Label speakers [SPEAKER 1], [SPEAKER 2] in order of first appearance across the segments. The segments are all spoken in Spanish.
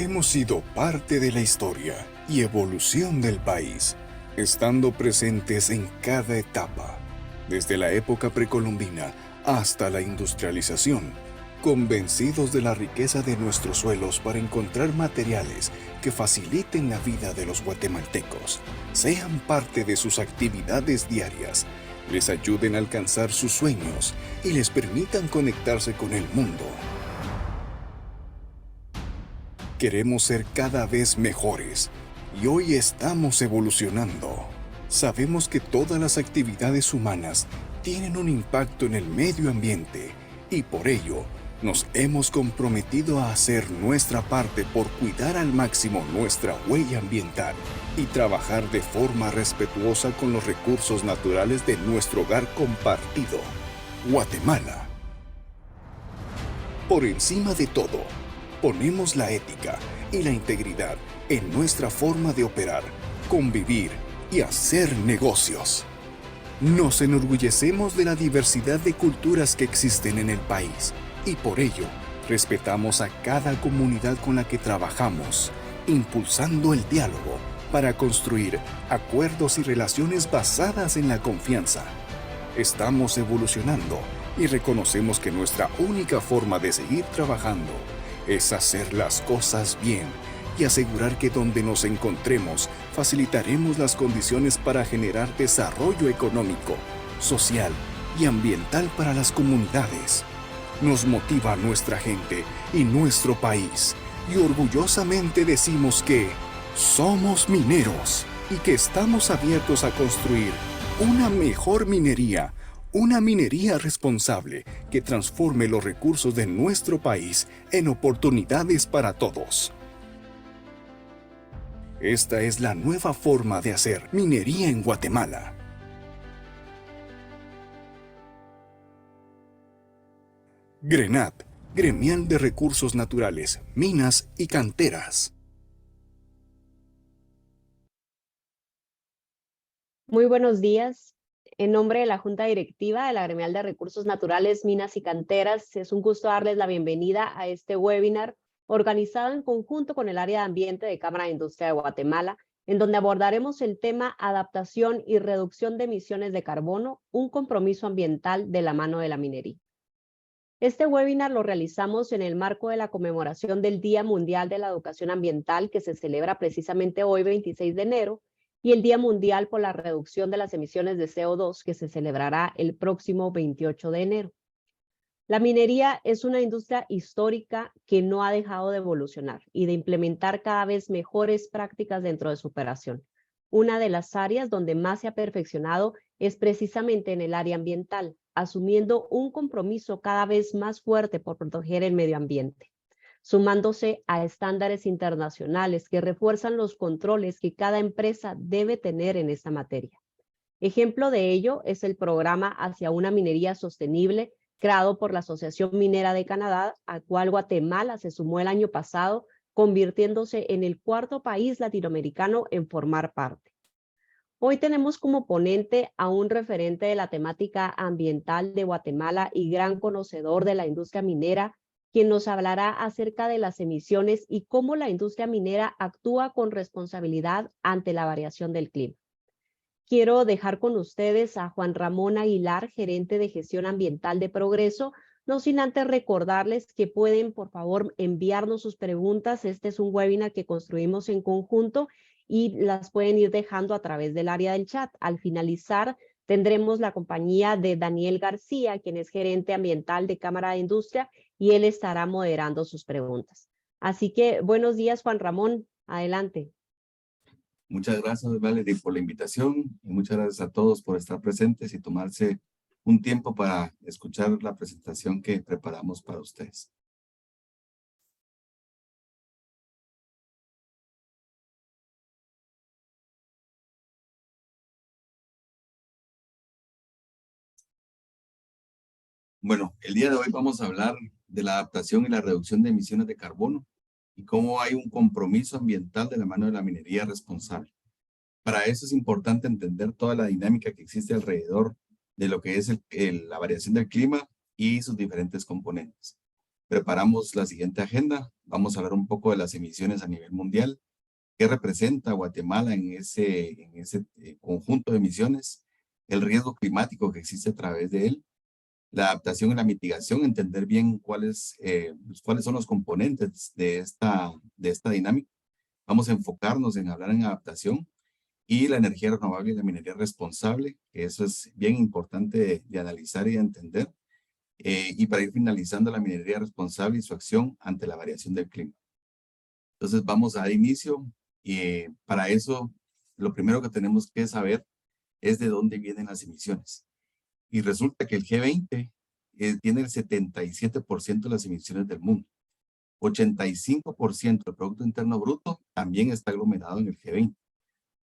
[SPEAKER 1] Hemos sido parte de la historia y evolución del país, estando presentes en cada etapa, desde la época precolombina hasta la industrialización, convencidos de la riqueza de nuestros suelos para encontrar materiales que faciliten la vida de los guatemaltecos, sean parte de sus actividades diarias, les ayuden a alcanzar sus sueños y les permitan conectarse con el mundo. Queremos ser cada vez mejores y hoy estamos evolucionando. Sabemos que todas las actividades humanas tienen un impacto en el medio ambiente y por ello nos hemos comprometido a hacer nuestra parte por cuidar al máximo nuestra huella ambiental y trabajar de forma respetuosa con los recursos naturales de nuestro hogar compartido, Guatemala. Por encima de todo, ponemos la ética y la integridad en nuestra forma de operar, convivir y hacer negocios. Nos enorgullecemos de la diversidad de culturas que existen en el país y por ello respetamos a cada comunidad con la que trabajamos, impulsando el diálogo para construir acuerdos y relaciones basadas en la confianza. Estamos evolucionando y reconocemos que nuestra única forma de seguir trabajando es hacer las cosas bien y asegurar que donde nos encontremos facilitaremos las condiciones para generar desarrollo económico, social y ambiental para las comunidades. Nos motiva nuestra gente y nuestro país y orgullosamente decimos que somos mineros y que estamos abiertos a construir una mejor minería. Una minería responsable que transforme los recursos de nuestro país en oportunidades para todos. Esta es la nueva forma de hacer minería en Guatemala. GRENAT, Gremial de Recursos Naturales, Minas y Canteras.
[SPEAKER 2] Muy buenos días. En nombre de la Junta Directiva de la Gremial de Recursos Naturales, Minas y Canteras, es un gusto darles la bienvenida a este webinar organizado en conjunto con el área de ambiente de Cámara de Industria de Guatemala, en donde abordaremos el tema adaptación y reducción de emisiones de carbono, un compromiso ambiental de la mano de la minería. Este webinar lo realizamos en el marco de la conmemoración del Día Mundial de la Educación Ambiental, que se celebra precisamente hoy, 26 de enero, y el Día Mundial por la Reducción de las Emisiones de CO2, que se celebrará el próximo 28 de enero. La minería es una industria histórica que no ha dejado de evolucionar y de implementar cada vez mejores prácticas dentro de su operación. Una de las áreas donde más se ha perfeccionado es precisamente en el área ambiental, asumiendo un compromiso cada vez más fuerte por proteger el medio ambiente, sumándose a estándares internacionales que refuerzan los controles que cada empresa debe tener en esta materia. Ejemplo de ello es el programa Hacia una minería sostenible, creado por la Asociación Minera de Canadá, al cual Guatemala se sumó el año pasado, convirtiéndose en el cuarto país latinoamericano en formar parte. Hoy tenemos como ponente a un referente de la temática ambiental de Guatemala y gran conocedor de la industria minera, quien nos hablará acerca de las emisiones y cómo la industria minera actúa con responsabilidad ante la variación del clima. Quiero dejar con ustedes a Juan Ramón Aguilar, gerente de gestión ambiental de Progreso, no sin antes recordarles que pueden, por favor, enviarnos sus preguntas. Este es un webinar que construimos en conjunto y las pueden ir dejando a través del área del chat. Al finalizar, tendremos la compañía de Daniel García, quien es gerente ambiental de Cámara de Industria, y él estará moderando sus preguntas. Así que, buenos días, Juan Ramón. Adelante.
[SPEAKER 3] Muchas gracias, Valerie, por la invitación y muchas gracias a todos por estar presentes y tomarse un tiempo para escuchar la presentación que preparamos para ustedes. Bueno, el día de hoy vamos a hablar de la adaptación y la reducción de emisiones de carbono y cómo hay un compromiso ambiental de la mano de la minería responsable. Para eso es importante entender toda la dinámica que existe alrededor de lo que es la variación del clima y sus diferentes componentes. preparamos la siguiente agenda. Vamos a hablar un poco de las emisiones a nivel mundial, qué representa Guatemala en ese conjunto de emisiones, el riesgo climático que existe a través de él, la adaptación y la mitigación, entender bien cuáles son los componentes de esta dinámica. Vamos a enfocarnos en hablar en adaptación y la energía renovable y la minería responsable, que eso es bien importante de analizar y de entender. Y para ir finalizando, la minería responsable y su acción ante la variación del clima. Entonces vamos a dar inicio y para eso lo primero que tenemos que saber es de dónde vienen las emisiones. Y resulta que el G20 tiene el 77% de las emisiones del mundo. 85% del Producto Interno Bruto también está aglomerado en el G20.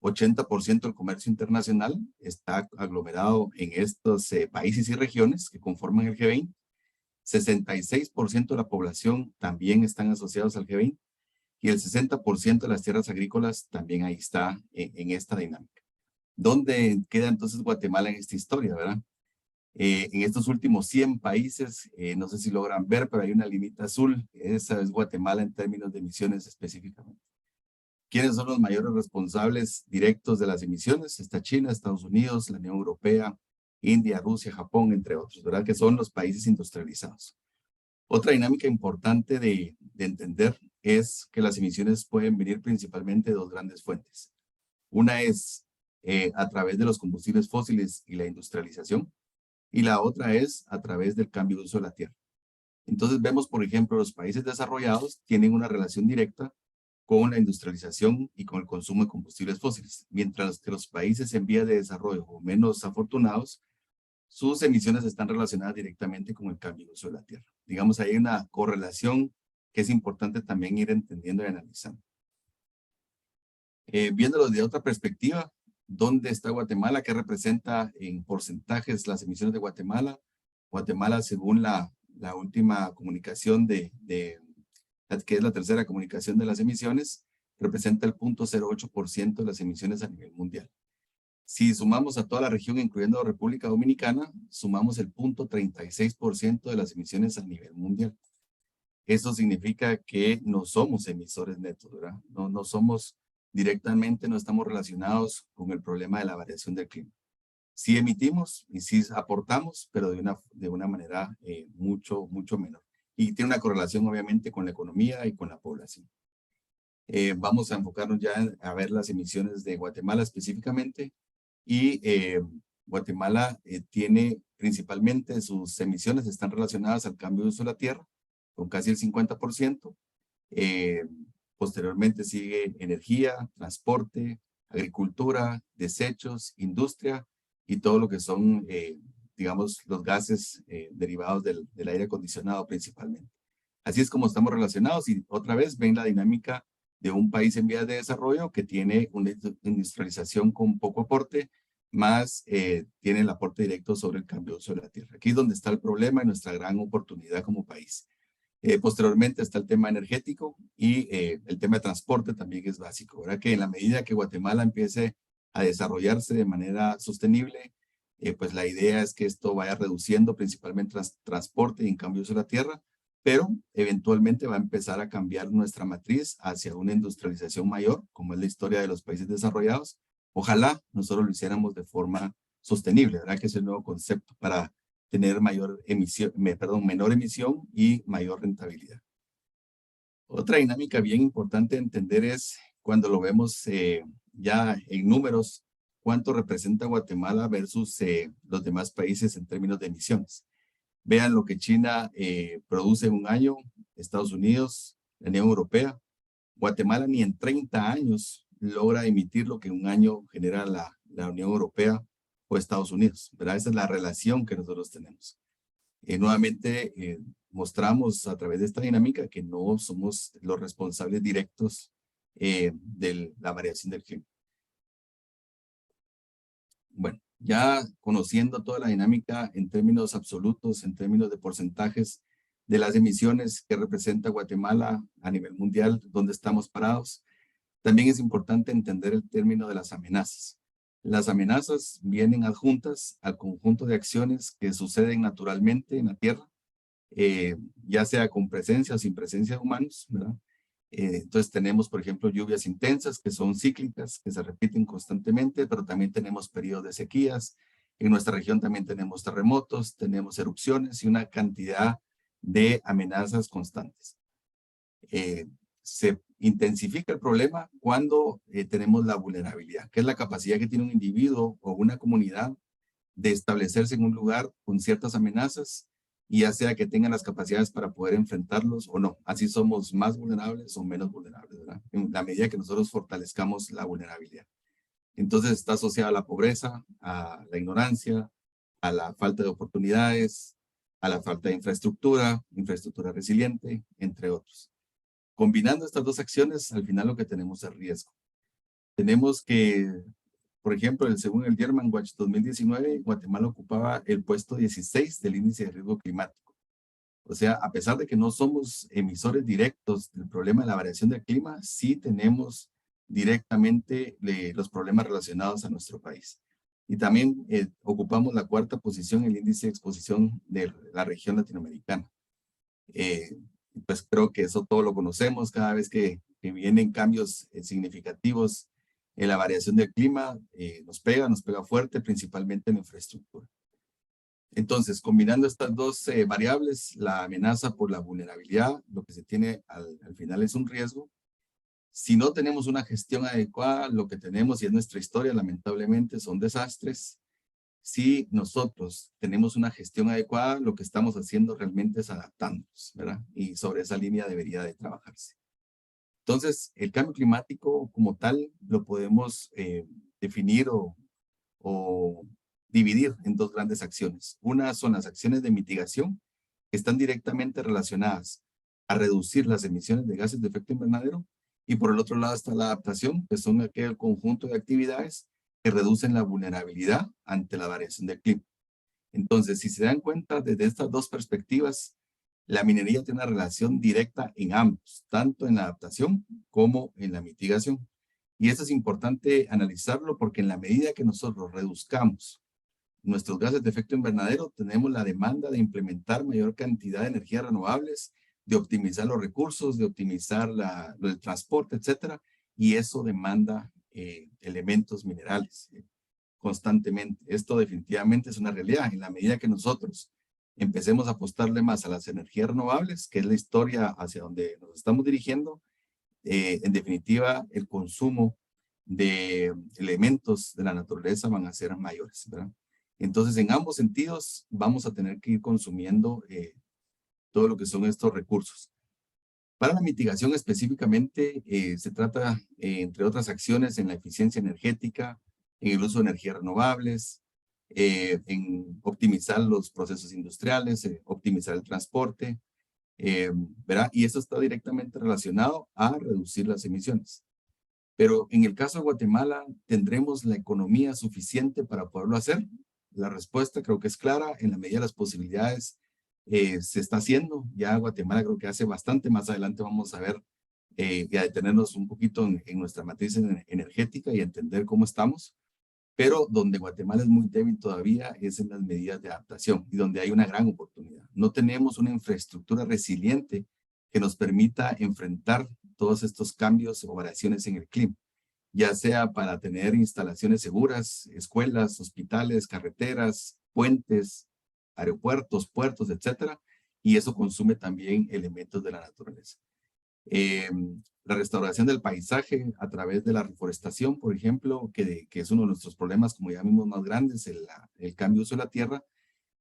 [SPEAKER 3] 80% del comercio internacional está aglomerado en estos países y regiones que conforman el G20. 66% de la población también están asociados al G20 y el 60% de las tierras agrícolas también ahí está en esta dinámica. ¿Dónde queda entonces Guatemala en esta historia, verdad? En estos últimos 100 países, no sé si logran ver, pero hay una linita azul, esa es Guatemala en términos de emisiones específicamente. ¿Quiénes son los mayores responsables directos de las emisiones? Está China, Estados Unidos, la Unión Europea, India, Rusia, Japón, entre otros, ¿verdad? Que son los países industrializados. Otra dinámica importante de entender es que las emisiones pueden venir principalmente de dos grandes fuentes. Una es a través de los combustibles fósiles y la industrialización, y la otra es a través del cambio de uso de la tierra. Entonces vemos, por ejemplo, los países desarrollados tienen una relación directa con la industrialización y con el consumo de combustibles fósiles, mientras que los países en vías de desarrollo o menos afortunados, sus emisiones están relacionadas directamente con el cambio de uso de la tierra. Digamos, hay una correlación que es importante también ir entendiendo y analizando. Viéndolo de otra perspectiva, ¿dónde está Guatemala? ¿Qué representa en porcentajes las emisiones de Guatemala? Guatemala, según la última comunicación que es la tercera comunicación de las emisiones, representa el 0.08% de las emisiones a nivel mundial. Si sumamos a toda la región, incluyendo República Dominicana, sumamos el 0.36% de las emisiones a nivel mundial. Eso significa que no somos emisores netos, ¿verdad? No somos directamente, no estamos relacionados con el problema de la variación del clima. Sí emitimos y sí aportamos, pero de una manera mucho menor. Y tiene una correlación obviamente con la economía y con la población. Vamos a enfocarnos ya a ver las emisiones de Guatemala específicamente. Y Guatemala tiene principalmente sus emisiones están relacionadas al cambio de uso de la tierra, con casi el 50%. Posteriormente sigue energía, transporte, agricultura, desechos, industria y todo lo que son, digamos, los gases derivados del aire acondicionado principalmente. Así es como estamos relacionados y otra vez ven la dinámica de un país en vías de desarrollo que tiene una industrialización con poco aporte, más tiene el aporte directo sobre el cambio de uso de la tierra. Aquí es donde está el problema y nuestra gran oportunidad como país. Posteriormente está el tema energético y el tema de transporte también es básico, ¿verdad? Que en la medida que Guatemala empiece a desarrollarse de manera sostenible, pues la idea es que esto vaya reduciendo principalmente transporte y en cambio de uso de la tierra, pero eventualmente va a empezar a cambiar nuestra matriz hacia una industrialización mayor, como es la historia de los países desarrollados. Ojalá nosotros lo hiciéramos de forma sostenible, ¿verdad? Que es el nuevo concepto para tener menor emisión y mayor rentabilidad. Otra dinámica bien importante de entender es cuando lo vemos ya en números, cuánto representa Guatemala versus los demás países en términos de emisiones. Vean lo que China produce en un año, Estados Unidos, la Unión Europea. Guatemala ni en 30 años logra emitir lo que en un año genera la Unión Europea o Estados Unidos, ¿verdad? Esa es la relación que nosotros tenemos. Nuevamente mostramos a través de esta dinámica que no somos los responsables directos de la variación del clima. Bueno, ya conociendo toda la dinámica en términos absolutos, en términos de porcentajes de las emisiones que representa Guatemala a nivel mundial, donde estamos parados, también es importante entender el término de las amenazas. Las amenazas vienen adjuntas al conjunto de acciones que suceden naturalmente en la Tierra ya sea con presencia o sin presencia de humanos, ¿verdad? Entonces tenemos, por ejemplo, lluvias intensas que son cíclicas, que se repiten constantemente, pero también tenemos periodos de sequías. En nuestra región también tenemos terremotos, tenemos erupciones y una cantidad de amenazas constantes. Se intensifica el problema cuando tenemos la vulnerabilidad, que es la capacidad que tiene un individuo o una comunidad de establecerse en un lugar con ciertas amenazas, y ya sea que tengan las capacidades para poder enfrentarlos o no. Así somos más vulnerables o menos vulnerables, ¿verdad? En la medida que nosotros fortalezcamos la vulnerabilidad. Entonces está asociada a la pobreza, a la ignorancia, a la falta de oportunidades, a la falta de infraestructura, infraestructura resiliente, entre otros. Combinando estas dos acciones, al final lo que tenemos es riesgo. Tenemos que, por ejemplo, según el Germanwatch 2019, Guatemala ocupaba el puesto 16 del índice de riesgo climático. O sea, a pesar de que no somos emisores directos del problema de la variación del clima, sí tenemos directamente los problemas relacionados a nuestro país. Y también ocupamos la 4ª posición en el índice de exposición de la región latinoamericana. Pues creo que eso todo lo conocemos. Cada vez que vienen cambios significativos en la variación del clima, nos pega fuerte, principalmente en la infraestructura. Entonces, combinando estas dos variables, la amenaza por la vulnerabilidad, lo que se tiene al final es un riesgo. Si no tenemos una gestión adecuada, lo que tenemos, y es nuestra historia, lamentablemente, son desastres. Si nosotros tenemos una gestión adecuada, lo que estamos haciendo realmente es adaptándonos, ¿verdad? Y sobre esa línea debería de trabajarse. Entonces, el cambio climático como tal lo podemos definir o dividir en dos grandes acciones. Una son las acciones de mitigación, que están directamente relacionadas a reducir las emisiones de gases de efecto invernadero, y por el otro lado está la adaptación, que son aquel conjunto de actividades que reducen la vulnerabilidad ante la variación del clima. Entonces, si se dan cuenta, desde estas dos perspectivas, la minería tiene una relación directa en ambos, tanto en la adaptación como en la mitigación. Y eso es importante analizarlo, porque en la medida que nosotros reduzcamos nuestros gases de efecto invernadero, tenemos la demanda de implementar mayor cantidad de energías renovables, de optimizar los recursos, de optimizar el transporte, etcétera, y eso demanda elementos minerales constantemente. Esto definitivamente es una realidad. En la medida que nosotros empecemos a apostarle más a las energías renovables, que es la historia hacia donde nos estamos dirigiendo, en definitiva, el consumo de elementos de la naturaleza van a ser mayores, ¿verdad? Entonces, en ambos sentidos, vamos a tener que ir consumiendo todo lo que son estos recursos. Para la mitigación específicamente, se trata, entre otras acciones, en la eficiencia energética, en el uso de energías renovables, en optimizar los procesos industriales, optimizar el transporte, ¿verdad? Y eso está directamente relacionado a reducir las emisiones. Pero en el caso de Guatemala, ¿tendremos la economía suficiente para poderlo hacer? La respuesta creo que es clara. En la medida de las posibilidades se está haciendo. Ya Guatemala creo que hace bastante. Más adelante vamos a ver y a detenernos un poquito en nuestra matriz energética y entender cómo estamos. Pero donde Guatemala es muy débil todavía es en las medidas de adaptación, y donde hay una gran oportunidad. No tenemos una infraestructura resiliente que nos permita enfrentar todos estos cambios o variaciones en el clima, ya sea para tener instalaciones seguras, escuelas, hospitales, carreteras, puentes, aeropuertos, puertos, etcétera, y eso consume también elementos de la naturaleza. La restauración del paisaje a través de la reforestación, por ejemplo, que es uno de nuestros problemas, como ya vimos, más grandes, el cambio de uso de la tierra,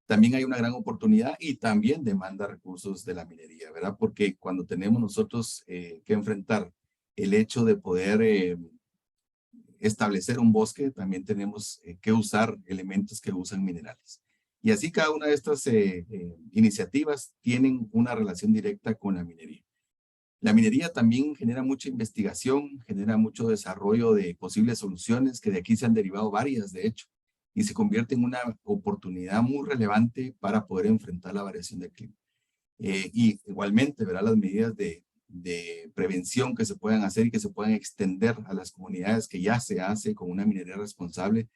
[SPEAKER 3] también hay una gran oportunidad, y también demanda recursos de la minería, ¿verdad? Porque cuando tenemos nosotros que enfrentar el hecho de poder establecer un bosque, también tenemos que usar elementos que usan minerales. Y así cada una de estas iniciativas tienen una relación directa con la minería. La minería también genera mucha investigación, genera mucho desarrollo de posibles soluciones, que de aquí se han derivado varias, de hecho, y se convierte en una oportunidad muy relevante para poder enfrentar la variación del clima. Y igualmente, verá, las medidas de prevención que se puedan hacer y que se puedan extender a las comunidades que ya se hace con una minería responsable,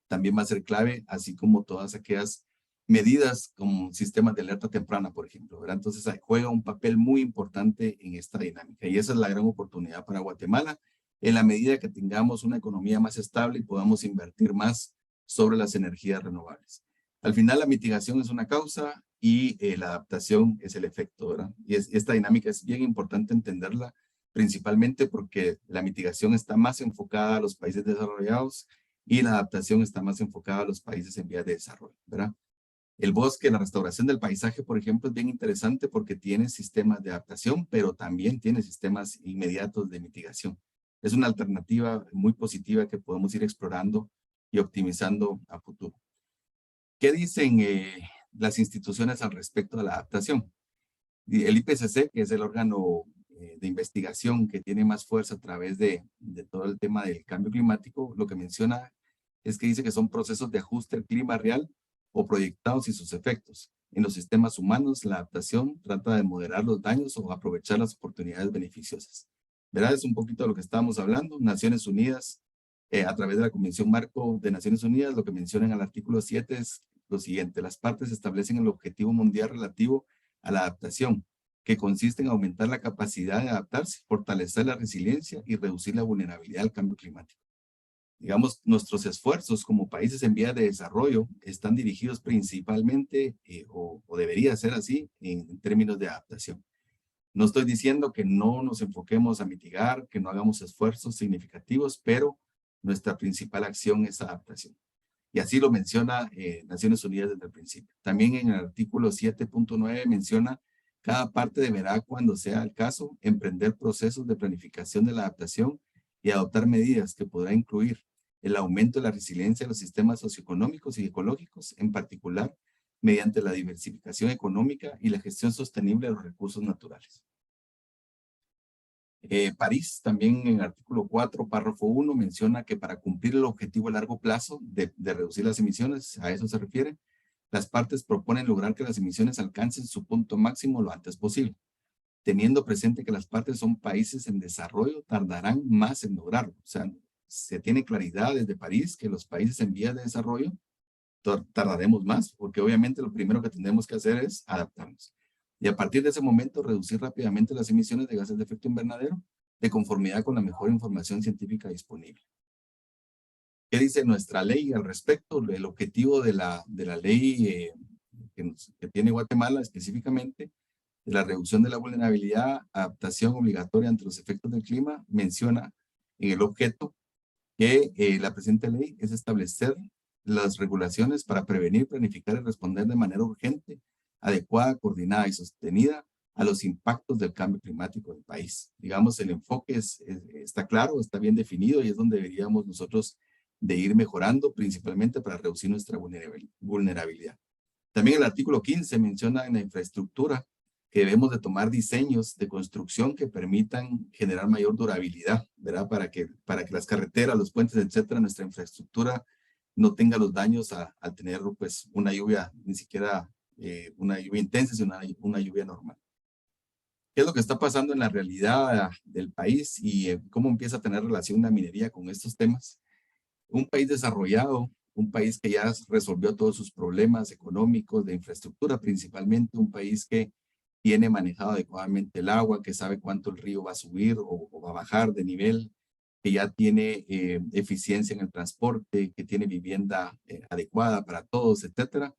[SPEAKER 3] también va a ser clave, así como todas aquellas medidas como sistemas de alerta temprana, por ejemplo, ¿verdad? Entonces juega un papel muy importante en esta dinámica y esa es la gran oportunidad para Guatemala en la medida que tengamos una economía más estable y podamos invertir más sobre las energías renovables. Al final la mitigación es una causa y la adaptación es el efecto, ¿verdad? Y esta dinámica es bien importante entenderla, principalmente porque la mitigación está más enfocada a los países desarrollados y la adaptación está más enfocada a los países en vías de desarrollo, ¿verdad? El bosque, la restauración del paisaje, por ejemplo, es bien interesante porque tiene sistemas de adaptación, pero también tiene sistemas inmediatos de mitigación. Es una alternativa muy positiva que podemos ir explorando y optimizando a futuro. ¿Qué dicen las instituciones al respecto de la adaptación? El IPCC, que es el órgano de investigación que tiene más fuerza a través de todo el tema del cambio climático, lo que menciona es que dice que son procesos de ajuste al clima real o proyectados y sus efectos. En los sistemas humanos, la adaptación trata de moderar los daños o aprovechar las oportunidades beneficiosas. ¿Verdad? Es un poquito de lo que estábamos hablando. Naciones Unidas, a través de la Convención Marco de Naciones Unidas, lo que mencionan al artículo 7 es lo siguiente: las partes establecen el objetivo mundial relativo a la adaptación, que consiste en aumentar la capacidad de adaptarse, fortalecer la resiliencia y reducir la vulnerabilidad al cambio climático. Digamos, nuestros esfuerzos como países en vías de desarrollo están dirigidos principalmente, o debería ser así, en términos de adaptación. No estoy diciendo que no nos enfoquemos a mitigar, que no hagamos esfuerzos significativos, pero nuestra principal acción es adaptación. Y así lo menciona Naciones Unidas desde el principio. También en el artículo 7.9 menciona: cada parte deberá, cuando sea el caso, emprender procesos de planificación de la adaptación y adoptar medidas que podrá incluir el aumento de la resiliencia de los sistemas socioeconómicos y ecológicos, en particular mediante la diversificación económica y la gestión sostenible de los recursos naturales. París, también en el artículo 4, párrafo 1, menciona que para cumplir el objetivo a largo plazo de reducir las emisiones, a eso se refiere, las partes proponen lograr que las emisiones alcancen su punto máximo lo antes posible. Teniendo presente que las partes son países en desarrollo, tardarán más en lograrlo. O sea, se tiene claridad desde París que los países en vías de desarrollo tardaremos más, porque obviamente lo primero que tendremos que hacer es adaptarnos. Y a partir de ese momento, reducir rápidamente las emisiones de gases de efecto invernadero de conformidad con la mejor información científica disponible. ¿Qué dice nuestra ley al respecto? El objetivo de la ley que tiene Guatemala específicamente, de la reducción de la vulnerabilidad, adaptación obligatoria ante los efectos del clima, menciona en el objeto que la presente ley es establecer las regulaciones para prevenir, planificar y responder de manera urgente, adecuada, coordinada y sostenida a los impactos del cambio climático del país. Digamos, el enfoque está claro, está bien definido y es donde deberíamos nosotros de ir mejorando, principalmente para reducir nuestra vulnerabilidad. También el artículo 15 menciona en la infraestructura que debemos de tomar diseños de construcción que permitan generar mayor durabilidad, ¿verdad? Para que las carreteras, los puentes, etcétera, nuestra infraestructura no tenga los daños al tener pues una lluvia, ni siquiera una lluvia intensa, sino una lluvia normal. ¿Qué es lo que está pasando en la realidad del país y cómo empieza a tener relación la minería con estos temas? Un país desarrollado, un país que ya resolvió todos sus problemas económicos, de infraestructura principalmente, un país que tiene manejado adecuadamente el agua, que sabe cuánto el río va a subir o va a bajar de nivel, que ya tiene eficiencia en el transporte, que tiene vivienda adecuada para todos, etcétera.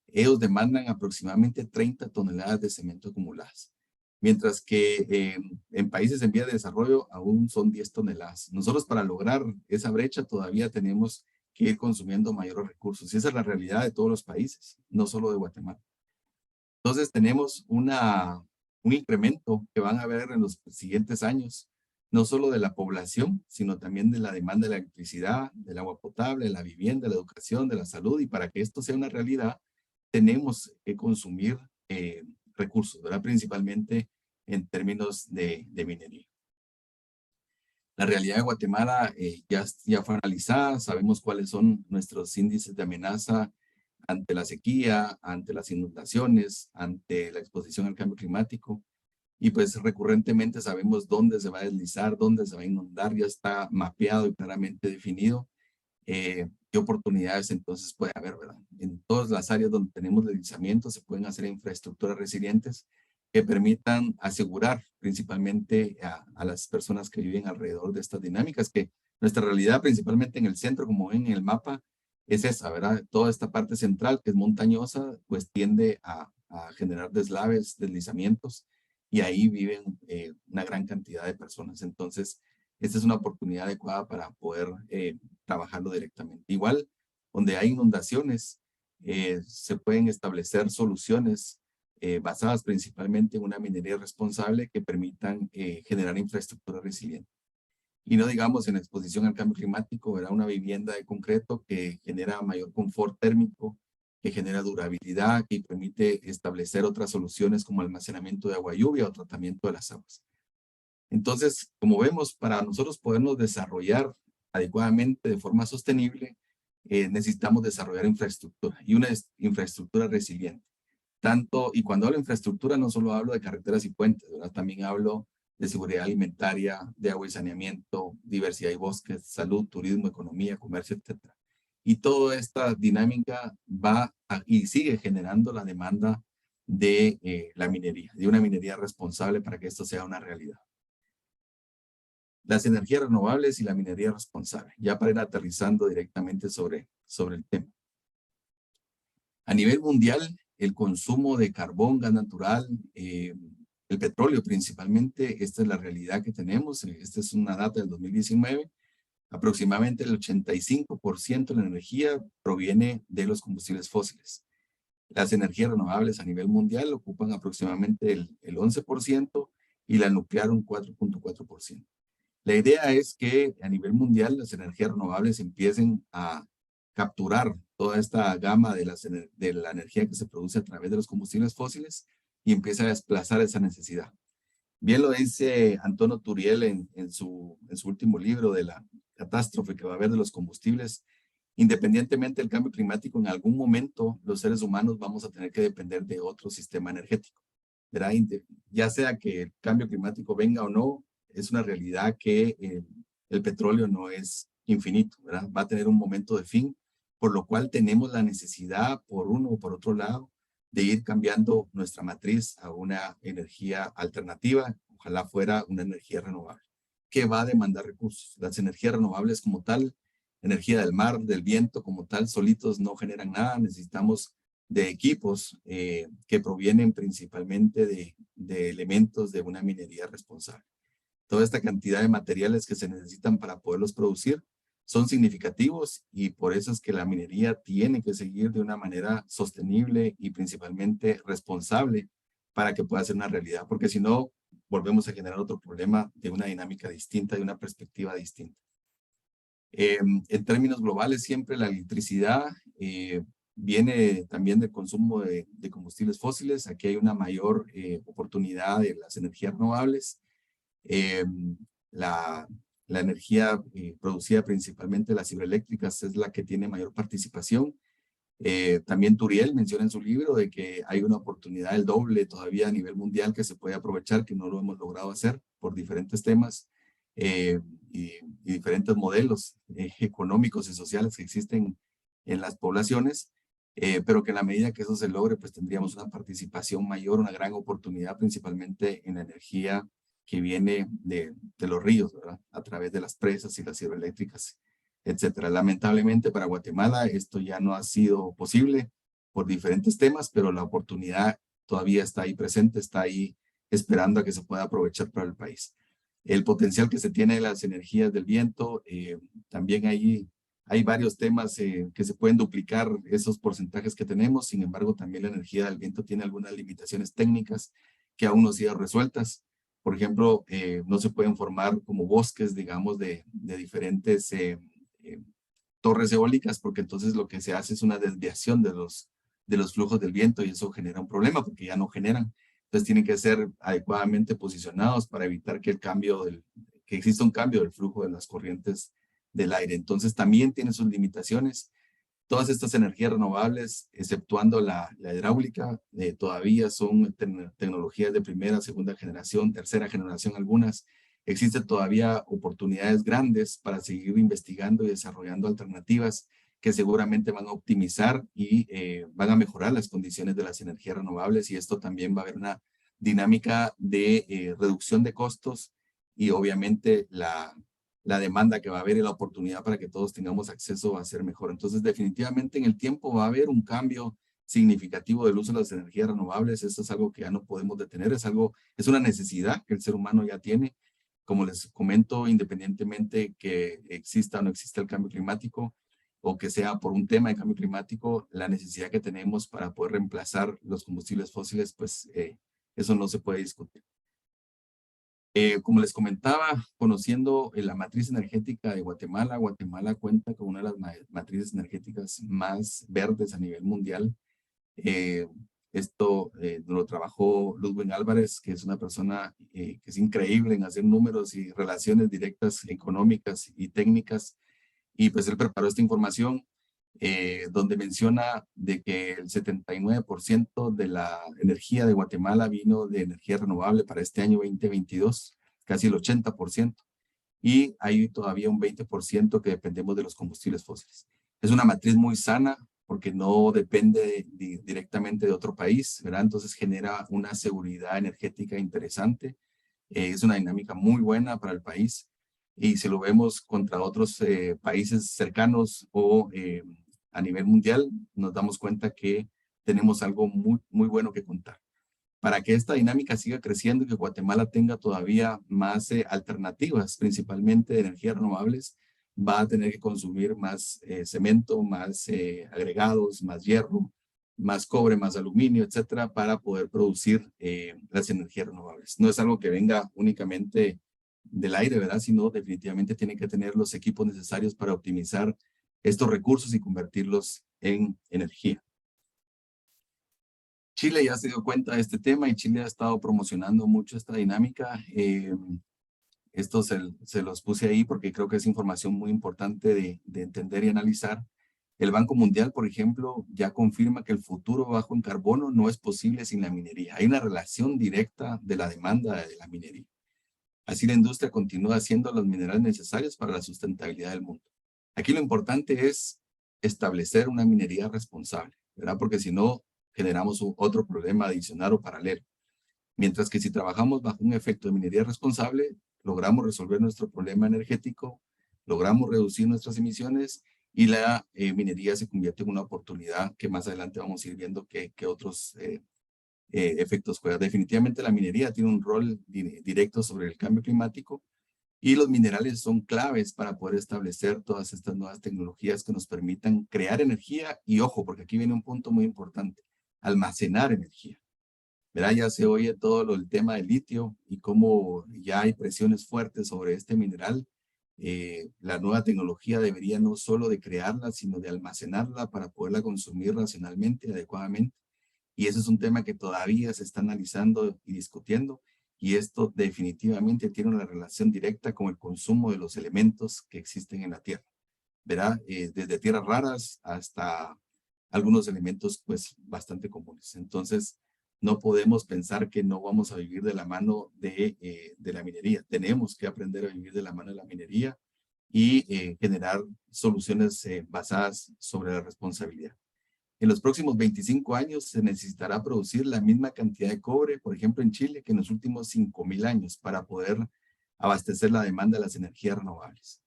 [SPEAKER 3] Ellos demandan aproximadamente 30 toneladas de cemento acumuladas, mientras que en países en vía de desarrollo aún son 10 toneladas. Nosotros, para lograr esa brecha, todavía tenemos que ir consumiendo mayores recursos. Y esa es la realidad de todos los países, no solo de Guatemala. Entonces tenemos un incremento que van a ver en los siguientes años, no solo de la población, sino también de la demanda de la electricidad, del agua potable, de la vivienda, de la educación, de la salud. Y para que esto sea una realidad, tenemos que consumir recursos, ¿verdad? Principalmente en términos de minería. La realidad de Guatemala ya fue analizada, sabemos cuáles son nuestros índices de amenaza ante la sequía, ante las inundaciones, ante la exposición al cambio climático, y pues recurrentemente sabemos dónde se va a deslizar, dónde se va a inundar, ya está mapeado y claramente definido. qué oportunidades entonces puede haber, ¿verdad? En todas las áreas donde tenemos deslizamientos se pueden hacer infraestructuras resilientes que permitan asegurar principalmente a las personas que viven alrededor de estas dinámicas, que nuestra realidad principalmente en el centro, como ven en el mapa, es esa, ¿verdad? Toda esta parte central que es montañosa, pues tiende a generar deslaves, deslizamientos, y ahí viven una gran cantidad de personas. Entonces, esta es una oportunidad adecuada para poder trabajarlo directamente. Igual, donde hay inundaciones, se pueden establecer soluciones basadas principalmente en una minería responsable que permitan generar infraestructura resiliente. Y no digamos en exposición al cambio climático, ¿verdad? Una vivienda de concreto que genera mayor confort térmico, que genera durabilidad, que permite establecer otras soluciones como almacenamiento de agua lluvia o tratamiento de las aguas. Entonces, como vemos, para nosotros podernos desarrollar adecuadamente de forma sostenible, necesitamos desarrollar infraestructura y una infraestructura resiliente. Tanto, y cuando hablo de infraestructura, no solo hablo de carreteras y puentes, ¿verdad? También hablo de seguridad alimentaria, de agua y saneamiento, diversidad y bosques, salud, turismo, economía, comercio, etc. Y toda esta dinámica y sigue generando la demanda de la minería, de una minería responsable para que esto sea una realidad. Las energías renovables y la minería responsable, ya para ir aterrizando directamente sobre el tema. A nivel mundial, el consumo de carbón, gas natural, el petróleo principalmente, esta es la realidad que tenemos. Esta es una data del 2019. Aproximadamente el 85% de la energía proviene de los combustibles fósiles. Las energías renovables a nivel mundial ocupan aproximadamente el 11% y la nuclear un 4.4%. La idea es que a nivel mundial las energías renovables empiecen a capturar toda esta gama de la energía que se produce a través de los combustibles fósiles y empiece a desplazar esa necesidad. Bien lo dice Antonio Turiel en su último libro de la catástrofe que va a haber de los combustibles. Independientemente del cambio climático, en algún momento los seres humanos vamos a tener que depender de otro sistema energético, ¿verdad? Ya sea que el cambio climático venga o no, es una realidad que el petróleo no es infinito, ¿verdad? Va a tener un momento de fin, por lo cual tenemos la necesidad, por uno o por otro lado, de ir cambiando nuestra matriz a una energía alternativa, ojalá fuera una energía renovable, que va a demandar recursos. Las energías renovables como tal, energía del mar, del viento como tal, solitos no generan nada, necesitamos de equipos que provienen principalmente de elementos de una minería responsable. Toda esta cantidad de materiales que se necesitan para poderlos producir son significativos y por eso es que la minería tiene que seguir de una manera sostenible y principalmente responsable para que pueda ser una realidad, porque si no, volvemos a generar otro problema de una dinámica distinta, de una perspectiva distinta. En términos globales, siempre la electricidad viene también del consumo de combustibles fósiles. Aquí hay una mayor oportunidad de las energías renovables. La energía producida principalmente las hidroeléctricas es la que tiene mayor participación. También Turiel menciona en su libro de que hay una oportunidad del doble todavía a nivel mundial que se puede aprovechar, que no lo hemos logrado hacer por diferentes temas y diferentes modelos económicos y sociales que existen en las poblaciones, pero que en la medida que eso se logre, pues tendríamos una participación mayor, una gran oportunidad principalmente en la energía que viene de los ríos, ¿verdad? A través de las presas y las hidroeléctricas, etcétera. Lamentablemente para Guatemala esto ya no ha sido posible por diferentes temas, pero la oportunidad todavía está ahí presente, está ahí esperando a que se pueda aprovechar para el país. El potencial que se tiene de las energías del viento, también hay varios temas que se pueden duplicar esos porcentajes que tenemos, sin embargo también la energía del viento tiene algunas limitaciones técnicas que aún no han sido resueltas. Por ejemplo, no se pueden formar como bosques, digamos, de diferentes torres eólicas, porque entonces lo que se hace es una desviación de los flujos del viento y eso genera un problema porque ya no generan. Entonces tienen que ser adecuadamente posicionados para evitar que que exista un cambio del flujo de las corrientes del aire. Entonces también tiene sus limitaciones. Todas estas energías renovables, exceptuando la hidráulica, todavía son tecnologías de primera, segunda generación, tercera generación algunas. Existen todavía oportunidades grandes para seguir investigando y desarrollando alternativas que seguramente van a optimizar y van a mejorar las condiciones de las energías renovables, y esto también va a haber una dinámica de reducción de costos y obviamente la demanda que va a haber y la oportunidad para que todos tengamos acceso va a ser mejor. Entonces, definitivamente en el tiempo va a haber un cambio significativo del uso de las energías renovables. Esto es algo que ya no podemos detener, es una necesidad que el ser humano ya tiene. Como les comento, independientemente que exista o no exista el cambio climático, o que sea por un tema de cambio climático, la necesidad que tenemos para poder reemplazar los combustibles fósiles, pues eso no se puede discutir. Como les comentaba, conociendo la matriz energética de Guatemala, Guatemala cuenta con una de las matrices energéticas más verdes a nivel mundial. Esto lo trabajó Ludwig Álvarez, que es una persona que es increíble en hacer números y relaciones directas económicas y técnicas, y pues él preparó esta información donde menciona de que el 79% de la energía de Guatemala vino de energía renovable para este año 2022, casi el 80%, y hay todavía un 20% que dependemos de los combustibles fósiles. Es una matriz muy sana porque no depende directamente de otro país, ¿verdad? Entonces genera una seguridad energética interesante. Es una dinámica muy buena para el país, y si lo vemos contra otros países cercanos o a nivel mundial, nos damos cuenta que tenemos algo muy, muy bueno que contar. Para que esta dinámica siga creciendo y que Guatemala tenga todavía más alternativas, principalmente de energías renovables, va a tener que consumir más cemento, más agregados, más hierro, más cobre, más aluminio, etcétera, para poder producir las energías renovables. No es algo que venga únicamente del aire, ¿verdad? Sino definitivamente tiene que tener los equipos necesarios para optimizar estos recursos y convertirlos en energía. Chile ya se dio cuenta de este tema y Chile ha estado promocionando mucho esta dinámica. Esto se los puse ahí porque creo que es información muy importante de entender y analizar. El Banco Mundial, por ejemplo, ya confirma que el futuro bajo en carbono no es posible sin la minería. Hay una relación directa de la demanda de la minería. Así la industria continúa haciendo los minerales necesarios para la sustentabilidad del mundo. Aquí lo importante es establecer una minería responsable, ¿verdad? Porque si no, generamos otro problema adicional o paralelo. Mientras que si trabajamos bajo un efecto de minería responsable, logramos resolver nuestro problema energético, logramos reducir nuestras emisiones, y la minería se convierte en una oportunidad que más adelante vamos a ir viendo que otros efectos juega. Definitivamente la minería tiene un rol directo sobre el cambio climático, y los minerales son claves para poder establecer todas estas nuevas tecnologías que nos permitan crear energía y, ojo, porque aquí viene un punto muy importante, almacenar energía. ¿Verdad? Ya se oye todo el tema del litio y cómo ya hay presiones fuertes sobre este mineral. La nueva tecnología debería no solo de crearla, sino de almacenarla para poderla consumir racionalmente, adecuadamente. Y ese es un tema que todavía se está analizando y discutiendo, y esto definitivamente tiene una relación directa con el consumo de los elementos que existen en la Tierra, ¿verdad? Desde tierras raras hasta algunos elementos pues bastante comunes. Entonces, no podemos pensar que no vamos a vivir de la mano de la minería. Tenemos que aprender a vivir de la mano de la minería y generar soluciones basadas sobre la responsabilidad. En los próximos 25 años se necesitará producir la misma cantidad de cobre, por ejemplo, en Chile, que en los últimos 5.000 años para poder abastecer la demanda de las energías renovables.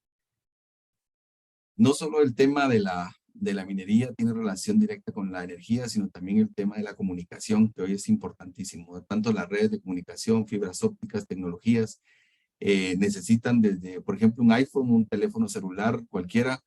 [SPEAKER 3] No solo el tema de la minería tiene relación directa con la energía, sino también el tema de la comunicación, que hoy es importantísimo. Tanto las redes de comunicación, fibras ópticas, tecnologías, necesitan desde, por ejemplo, un iPhone, un teléfono celular, cualquiera,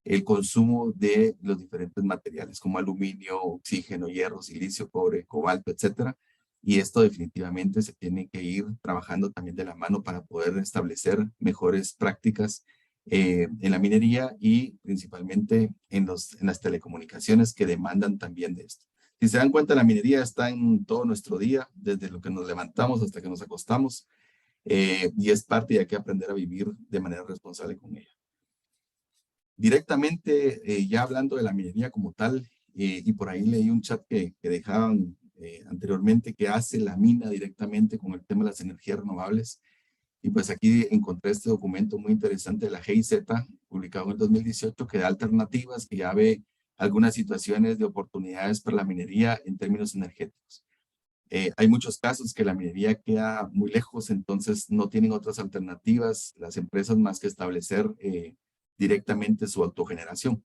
[SPEAKER 3] el consumo de los diferentes materiales como aluminio, oxígeno, hierro, silicio, cobre, cobalto, etcétera. Y esto definitivamente se tiene que ir trabajando también de la mano para poder establecer mejores prácticas en la minería y principalmente en las telecomunicaciones que demandan también de esto. Si se dan cuenta, la minería está en todo nuestro día, desde lo que nos levantamos hasta que nos acostamos, y es parte y hay que aprender a vivir de manera responsable con ella. Directamente, ya hablando de la minería como tal, y por ahí leí un chat que dejaban anteriormente, que hace la mina directamente con el tema de las energías renovables. Y pues aquí encontré este documento muy interesante de la GIZ, publicado en el 2018, que da alternativas, que ya ve algunas situaciones de oportunidades para la minería en términos energéticos. Hay muchos casos que la minería queda muy lejos, entonces no tienen otras alternativas las empresas más que establecer directamente su autogeneración.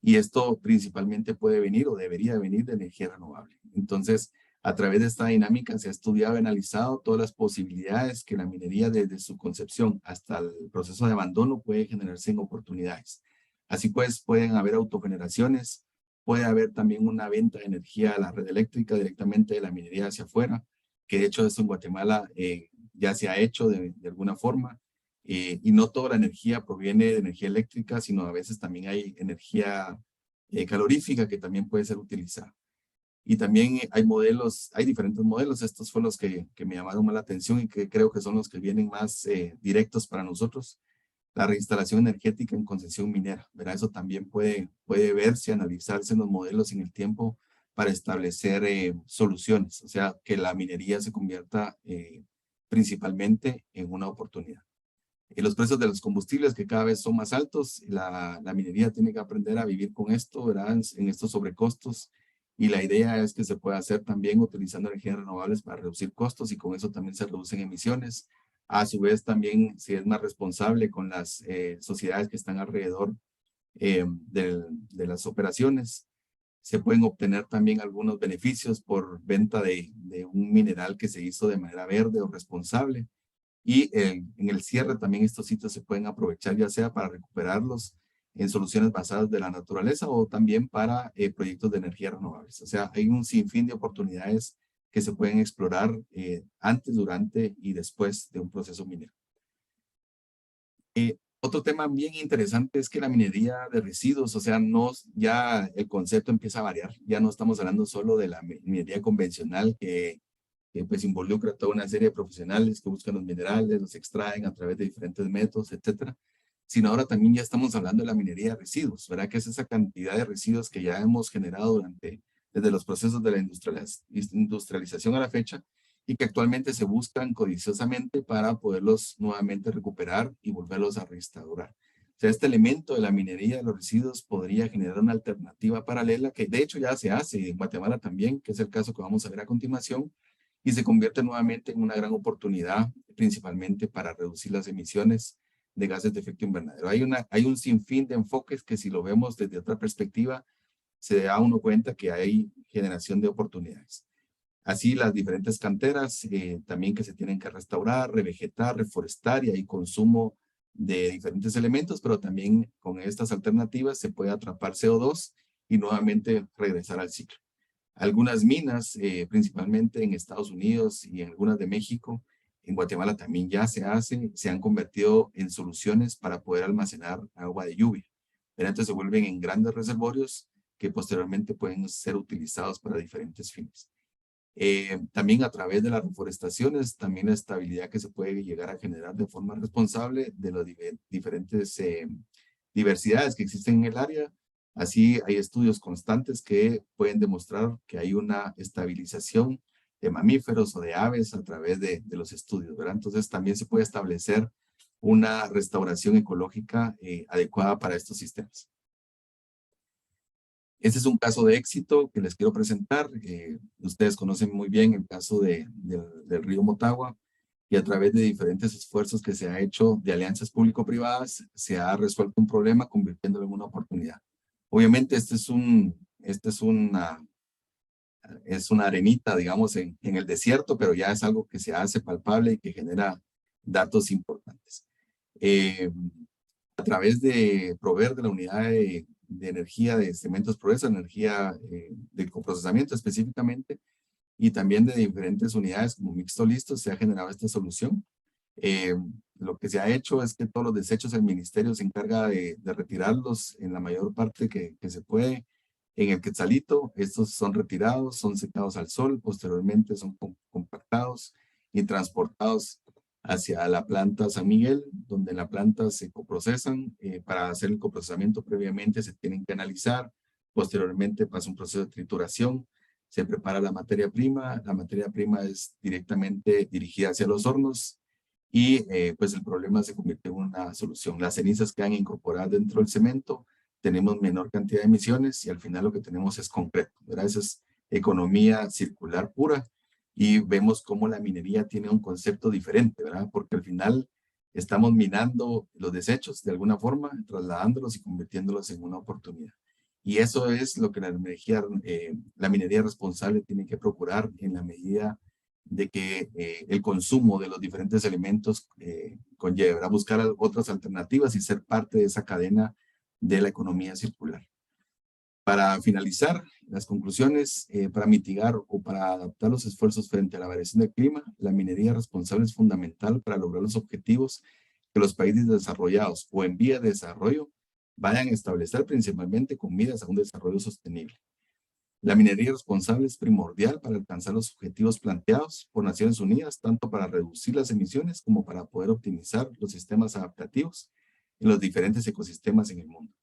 [SPEAKER 3] Y esto principalmente puede venir o debería venir de energía renovable. Entonces, a través de esta dinámica se ha estudiado y analizado todas las posibilidades que la minería desde su concepción hasta el proceso de abandono puede generarse en oportunidades. Así pues, pueden haber autogeneraciones, puede haber también una venta de energía a la red eléctrica directamente de la minería hacia afuera, que de hecho esto en Guatemala ya se ha hecho de alguna forma. Y no toda la energía proviene de energía eléctrica, sino a veces también hay energía calorífica que también puede ser utilizada. Y también hay modelos, hay diferentes modelos. Estos fueron los que me llamaron más la atención y que creo que son los que vienen más directos para nosotros. La reinstalación energética en concesión minera, ¿verdad? Eso también puede verse, analizarse en los modelos en el tiempo para establecer soluciones. O sea, que la minería se convierta principalmente en una oportunidad. Los precios de los combustibles que cada vez son más altos, la minería tiene que aprender a vivir con esto, ¿verdad? En estos sobrecostos. Y la idea es que se pueda hacer también utilizando energías renovables para reducir costos y con eso también se reducen emisiones. A su vez también si es más responsable con las sociedades que están alrededor de las operaciones. Se pueden obtener también algunos beneficios por venta de un mineral que se hizo de manera verde o responsable. Y en el cierre también estos sitios se pueden aprovechar ya sea para recuperarlos en soluciones basadas de la naturaleza o también para proyectos de energía renovables. O sea, hay un sinfín de oportunidades que se pueden explorar antes, durante y después de un proceso minero. Otro tema bien interesante es que la minería de residuos, o sea, ya el concepto empieza a variar. Ya no estamos hablando solo de la minería convencional que pues involucra toda una serie de profesionales que buscan los minerales, los extraen a través de diferentes métodos, etcétera. Sino ahora también ya estamos hablando de la minería de residuos, ¿verdad? Que es esa cantidad de residuos que ya hemos generado desde los procesos de la industrialización a la fecha y que actualmente se buscan codiciosamente para poderlos nuevamente recuperar y volverlos a restaurar. O sea, este elemento de la minería de los residuos podría generar una alternativa paralela que de hecho ya se hace en Guatemala también, que es el caso que vamos a ver a continuación, y se convierte nuevamente en una gran oportunidad, principalmente para reducir las emisiones de gases de efecto invernadero. Hay un sinfín de enfoques que si lo vemos desde otra perspectiva, se da uno cuenta que hay generación de oportunidades. Así las diferentes canteras también que se tienen que restaurar, revegetar, reforestar y hay consumo de diferentes elementos, pero también con estas alternativas se puede atrapar CO2 y nuevamente regresar al ciclo. Algunas minas, principalmente en Estados Unidos y en algunas de México, en Guatemala también ya se han convertido en soluciones para poder almacenar agua de lluvia. Pero entonces se vuelven en grandes reservorios que posteriormente pueden ser utilizados para diferentes fines. También a través de las reforestaciones, también la estabilidad que se puede llegar a generar de forma responsable de las diferentes diversidades que existen en el área. Así hay estudios constantes que pueden demostrar que hay una estabilización de mamíferos o de aves a través de los estudios, ¿verdad? Entonces también se puede establecer una restauración ecológica adecuada para estos sistemas. Este es un caso de éxito que les quiero presentar. Ustedes conocen muy bien el caso del río Motagua y a través de diferentes esfuerzos que se ha hecho de alianzas público-privadas se ha resuelto un problema convirtiéndolo en una oportunidad. Obviamente es una arenita, digamos, en el desierto, pero ya es algo que se hace palpable y que genera datos importantes. A través de proveer de la unidad de energía de Cementos Progreso, energía del coprocesamiento específicamente, y también de diferentes unidades como Mixto Listo, se ha generado esta solución. Lo que se ha hecho es que todos los desechos el ministerio se encarga de retirarlos en la mayor parte que se puede. En el Quetzalito, estos son retirados, son secados al sol, posteriormente son compactados y transportados hacia la planta San Miguel, donde en la planta se coprocesan. Para hacer el coprocesamiento previamente se tienen que analizar, posteriormente pasa un proceso de trituración, se prepara la materia prima es directamente dirigida hacia los hornos y pues el problema se convierte en una solución. Las cenizas quedan incorporadas dentro del cemento, tenemos menor cantidad de emisiones y al final lo que tenemos es concreto, ¿verdad? Esa es economía circular pura y vemos cómo la minería tiene un concepto diferente, ¿verdad? Porque al final estamos minando los desechos de alguna forma, trasladándolos y convirtiéndolos en una oportunidad. Y eso es lo que la minería responsable tiene que procurar en la medida de que el consumo de los diferentes elementos conlleve, ¿verdad? Buscar otras alternativas y ser parte de esa cadena de la economía circular. Para finalizar, las conclusiones, para mitigar o para adaptar los esfuerzos frente a la variación del clima, la minería responsable es fundamental para lograr los objetivos que los países desarrollados o en vía de desarrollo vayan a establecer principalmente con miras a un desarrollo sostenible. La minería responsable es primordial para alcanzar los objetivos planteados por Naciones Unidas, tanto para reducir las emisiones como para poder optimizar los sistemas adaptativos en los diferentes ecosistemas en el mundo.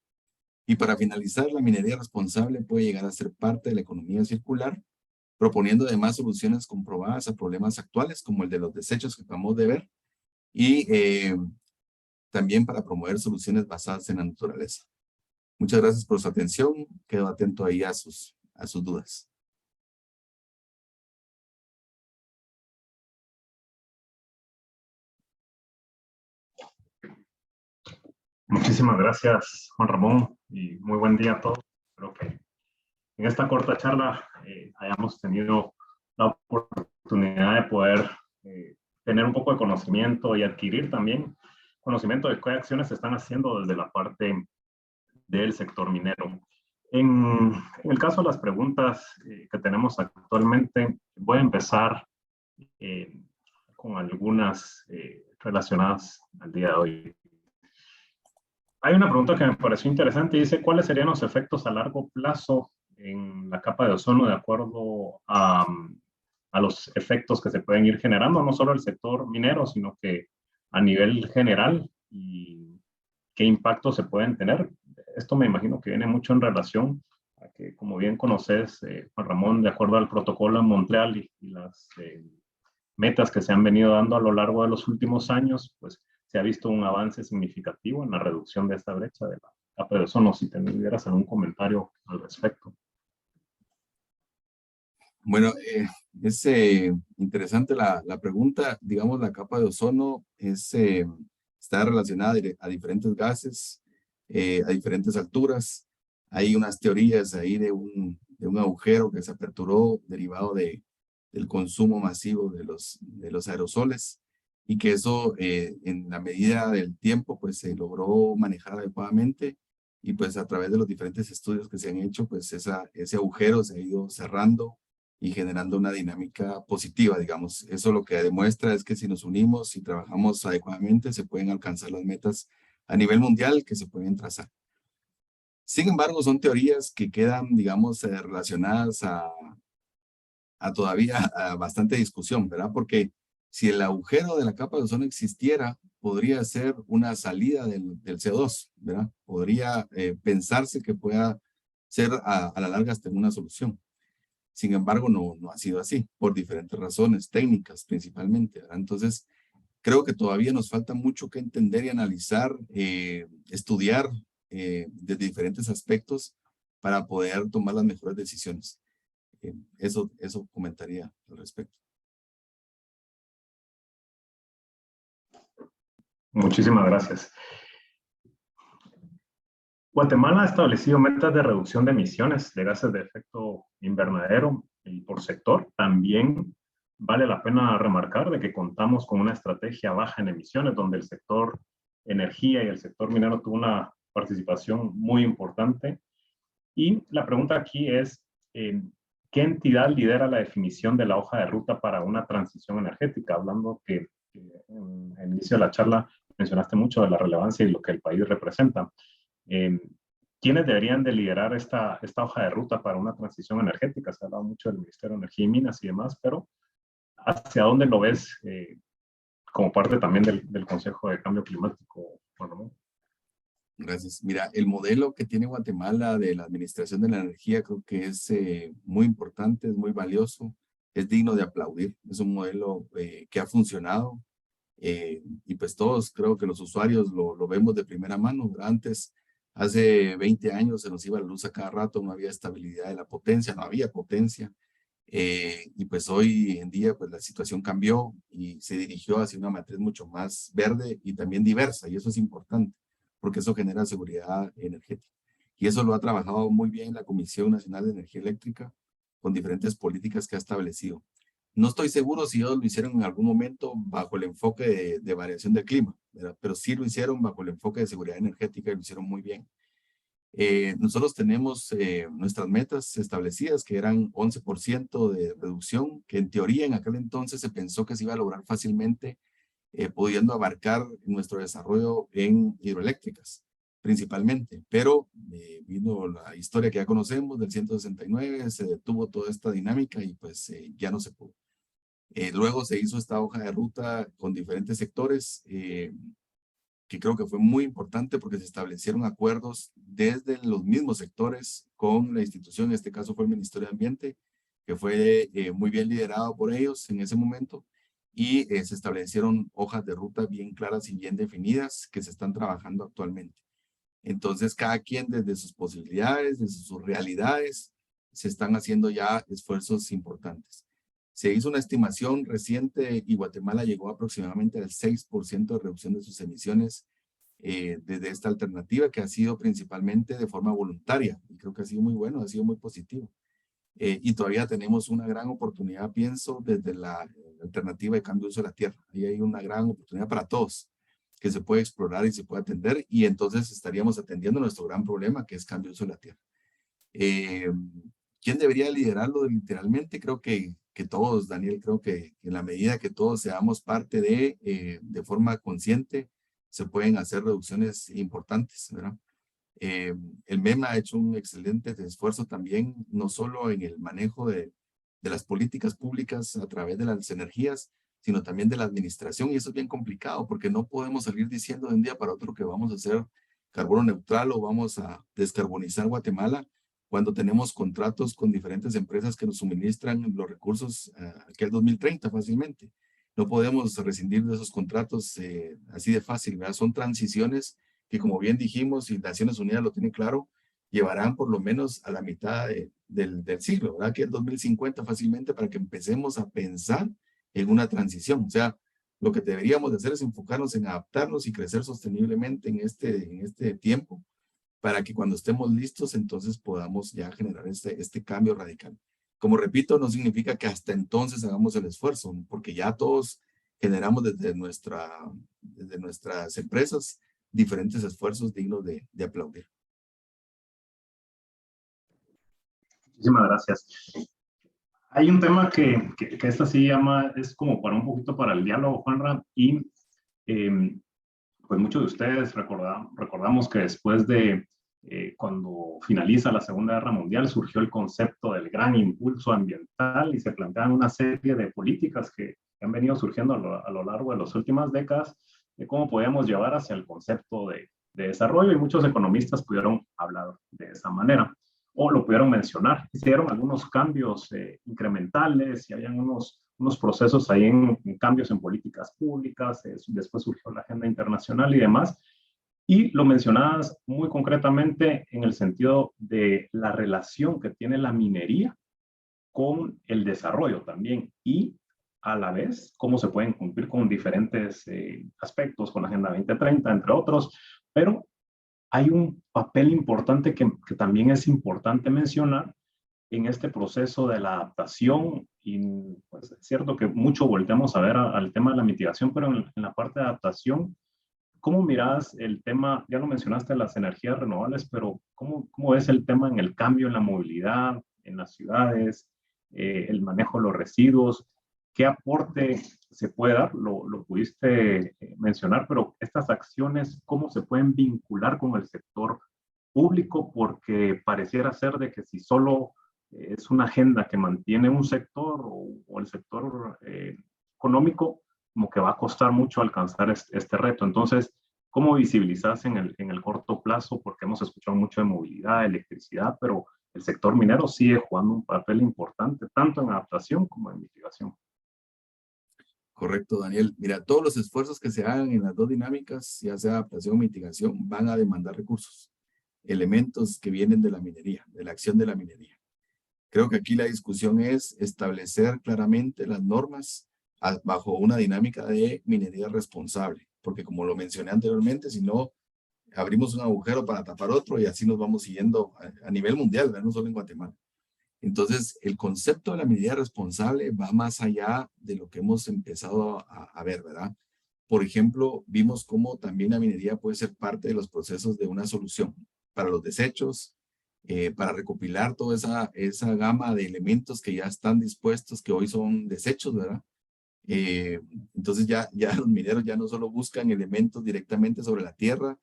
[SPEAKER 3] Y para finalizar, la minería responsable puede llegar a ser parte de la economía circular, proponiendo además soluciones comprobadas a problemas actuales como el de los desechos que acabamos de ver, y también para promover soluciones basadas en la naturaleza. Muchas gracias por su atención. Quedo atento ahí a sus dudas.
[SPEAKER 4] Muchísimas gracias, Juan Ramón, y muy buen día a todos. Espero que en esta corta charla hayamos tenido la oportunidad de poder tener un poco de conocimiento y adquirir también conocimiento de qué acciones se están haciendo desde la parte del sector minero. En el caso de las preguntas que tenemos actualmente, voy a empezar con algunas relacionadas al día de hoy. Hay una pregunta que me pareció interesante y dice, ¿cuáles serían los efectos a largo plazo en la capa de ozono de acuerdo a los efectos que se pueden ir generando, no solo el sector minero, sino que a nivel general, y qué impactos se pueden tener? Esto me imagino que viene mucho en relación a que, como bien conoces, Juan Ramón, de acuerdo al protocolo de Montreal y las metas que se han venido dando a lo largo de los últimos años, pues se ha visto un avance significativo en la reducción de esta brecha de la capa de ozono. Si tuvieras algún comentario al respecto.
[SPEAKER 3] Bueno, es interesante la pregunta. Digamos, la capa de ozono está relacionada a diferentes gases, a diferentes alturas. Hay unas teorías ahí de un agujero que se aperturó derivado del consumo masivo de los aerosoles, y que eso en la medida del tiempo pues se logró manejar adecuadamente, y pues a través de los diferentes estudios que se han hecho pues ese agujero se ha ido cerrando y generando una dinámica positiva, digamos. Eso lo que demuestra es que si nos unimos y trabajamos adecuadamente se pueden alcanzar las metas a nivel mundial que se pueden trazar. Sin embargo, son teorías que quedan, digamos, relacionadas a todavía a bastante discusión, ¿verdad? Porque si el agujero de la capa de ozono existiera, podría ser una salida del CO2, ¿verdad? Podría pensarse que pueda ser a la larga hasta una solución. Sin embargo, no ha sido así, por diferentes razones, técnicas principalmente, ¿verdad? Entonces, creo que todavía nos falta mucho que entender y analizar, estudiar desde diferentes aspectos para poder tomar las mejores decisiones. Eso comentaría al respecto.
[SPEAKER 4] Muchísimas gracias. Guatemala ha establecido metas de reducción de emisiones de gases de efecto invernadero y por sector. También vale la pena remarcar de que contamos con una estrategia baja en emisiones, donde el sector energía y el sector minero tuvo una participación muy importante. Y la pregunta aquí es, ¿qué entidad lidera la definición de la hoja de ruta para una transición energética? Hablando que en el inicio de la charla mencionaste mucho de la relevancia y lo que el país representa. ¿Quiénes deberían de liderar esta hoja de ruta para una transición energética? Se ha hablado mucho del Ministerio de Energía y Minas y demás, pero ¿hacia dónde lo ves como parte también del Consejo de Cambio Climático? Bueno,
[SPEAKER 3] gracias. Mira, el modelo que tiene Guatemala de la administración de la energía creo que es muy importante, es muy valioso, es digno de aplaudir. Es un modelo que ha funcionado Y pues todos creo que los usuarios lo vemos de primera mano, ¿verdad? Antes, hace 20 años se nos iba la luz a cada rato, no había estabilidad de la potencia, no había potencia. Y pues hoy en día pues la situación cambió y se dirigió hacia una matriz mucho más verde y también diversa, y eso es importante porque eso genera seguridad energética. Y eso lo ha trabajado muy bien la Comisión Nacional de Energía Eléctrica con diferentes políticas que ha establecido. No estoy seguro si ellos lo hicieron en algún momento bajo el enfoque de variación del clima, ¿verdad? Pero sí lo hicieron bajo el enfoque de seguridad energética y lo hicieron muy bien. Nosotros tenemos nuestras metas establecidas, que eran 11% de reducción, que en teoría en aquel entonces se pensó que se iba a lograr fácilmente, pudiendo abarcar nuestro desarrollo en hidroeléctricas, principalmente. Pero vino la historia que ya conocemos del 169, se detuvo toda esta dinámica y pues ya no se pudo. Luego se hizo esta hoja de ruta con diferentes sectores, que creo que fue muy importante porque se establecieron acuerdos desde los mismos sectores con la institución, en este caso fue el Ministerio de Ambiente, que fue muy bien liderado por ellos en ese momento, y se establecieron hojas de ruta bien claras y bien definidas que se están trabajando actualmente. Entonces, cada quien desde sus posibilidades, desde sus realidades, se están haciendo ya esfuerzos importantes. Se hizo una estimación reciente y Guatemala llegó aproximadamente al 6% de reducción de sus emisiones desde esta alternativa, que ha sido principalmente de forma voluntaria. Y creo que ha sido muy bueno, ha sido muy positivo. Y todavía tenemos una gran oportunidad, pienso, desde la alternativa de cambio de uso de la tierra. Ahí hay una gran oportunidad para todos que se puede explorar y se puede atender, y entonces estaríamos atendiendo nuestro gran problema, que es cambio de uso de la tierra. ¿Quién debería liderarlo literalmente? Creo que todos, Daniel, creo que en la medida que todos seamos parte de forma consciente, se pueden hacer reducciones importantes, ¿verdad? El MEM ha hecho un excelente esfuerzo también, no solo en el manejo de las políticas públicas a través de las energías, sino también de la administración, y eso es bien complicado, porque no podemos salir diciendo de un día para otro que vamos a hacer carbono neutral o vamos a descarbonizar Guatemala, cuando tenemos contratos con diferentes empresas que nos suministran los recursos aquí al 2030 fácilmente. No podemos rescindir de esos contratos así de fácil, ¿verdad? Son transiciones que, como bien dijimos, y Naciones Unidas lo tiene claro, llevarán por lo menos a la mitad del siglo, ¿verdad? Que es el 2050 fácilmente, para que empecemos a pensar en una transición. O sea, lo que deberíamos de hacer es enfocarnos en adaptarnos y crecer sosteniblemente en este tiempo, para que cuando estemos listos, entonces podamos ya generar este cambio radical. Como repito, no significa que hasta entonces hagamos el esfuerzo, porque ya todos generamos desde nuestras empresas diferentes esfuerzos dignos de aplaudir.
[SPEAKER 4] Muchísimas gracias. Hay un tema que esta sí llama, es como para un poquito para el diálogo, Juanra, y pues muchos de ustedes recordamos que después de cuando finaliza la Segunda Guerra Mundial, surgió el concepto del gran impulso ambiental y se plantean una serie de políticas que han venido surgiendo a lo largo de las últimas décadas de cómo podemos llevar hacia el concepto de desarrollo, y muchos economistas pudieron hablar de esa manera o lo pudieron mencionar. Hicieron algunos cambios incrementales y habían unos procesos ahí en cambios en políticas públicas, después surgió la agenda internacional y demás, y lo mencionabas muy concretamente en el sentido de la relación que tiene la minería con el desarrollo también, y a la vez cómo se pueden cumplir con diferentes aspectos, con la Agenda 2030, entre otros, pero hay un papel importante que también es importante mencionar en este proceso de la adaptación, y pues es cierto que mucho volteamos a ver al tema de la mitigación, pero en la parte de adaptación, ¿cómo miras el tema? Ya lo mencionaste, las energías renovables, pero ¿cómo ves el tema en el cambio en la movilidad, en las ciudades, el manejo de los residuos? ¿Qué aporte se puede dar? Lo pudiste mencionar, pero estas acciones, ¿cómo se pueden vincular con el sector público? Porque pareciera ser de que si solo es una agenda que mantiene un sector o el sector económico, como que va a costar mucho alcanzar este reto. Entonces, ¿cómo visibilizas en el corto plazo? Porque hemos escuchado mucho de movilidad, electricidad, pero el sector minero sigue jugando un papel importante, tanto en adaptación como en mitigación.
[SPEAKER 3] Correcto, Daniel. Mira, todos los esfuerzos que se hagan en las dos dinámicas, ya sea adaptación o mitigación, van a demandar recursos, elementos que vienen de la minería, de la acción de la minería. Creo que aquí la discusión es establecer claramente las normas bajo una dinámica de minería responsable, porque como lo mencioné anteriormente, si no, abrimos un agujero para tapar otro y así nos vamos siguiendo a nivel mundial, ¿verdad? No solo en Guatemala. Entonces, el concepto de la minería responsable va más allá de lo que hemos empezado a ver, ¿verdad? Por ejemplo, vimos cómo también la minería puede ser parte de los procesos de una solución para los desechos, para recopilar toda esa gama de elementos que ya están dispuestos, que hoy son desechos, ¿verdad? Eh, entonces ya los mineros ya no solo buscan elementos directamente sobre la tierra,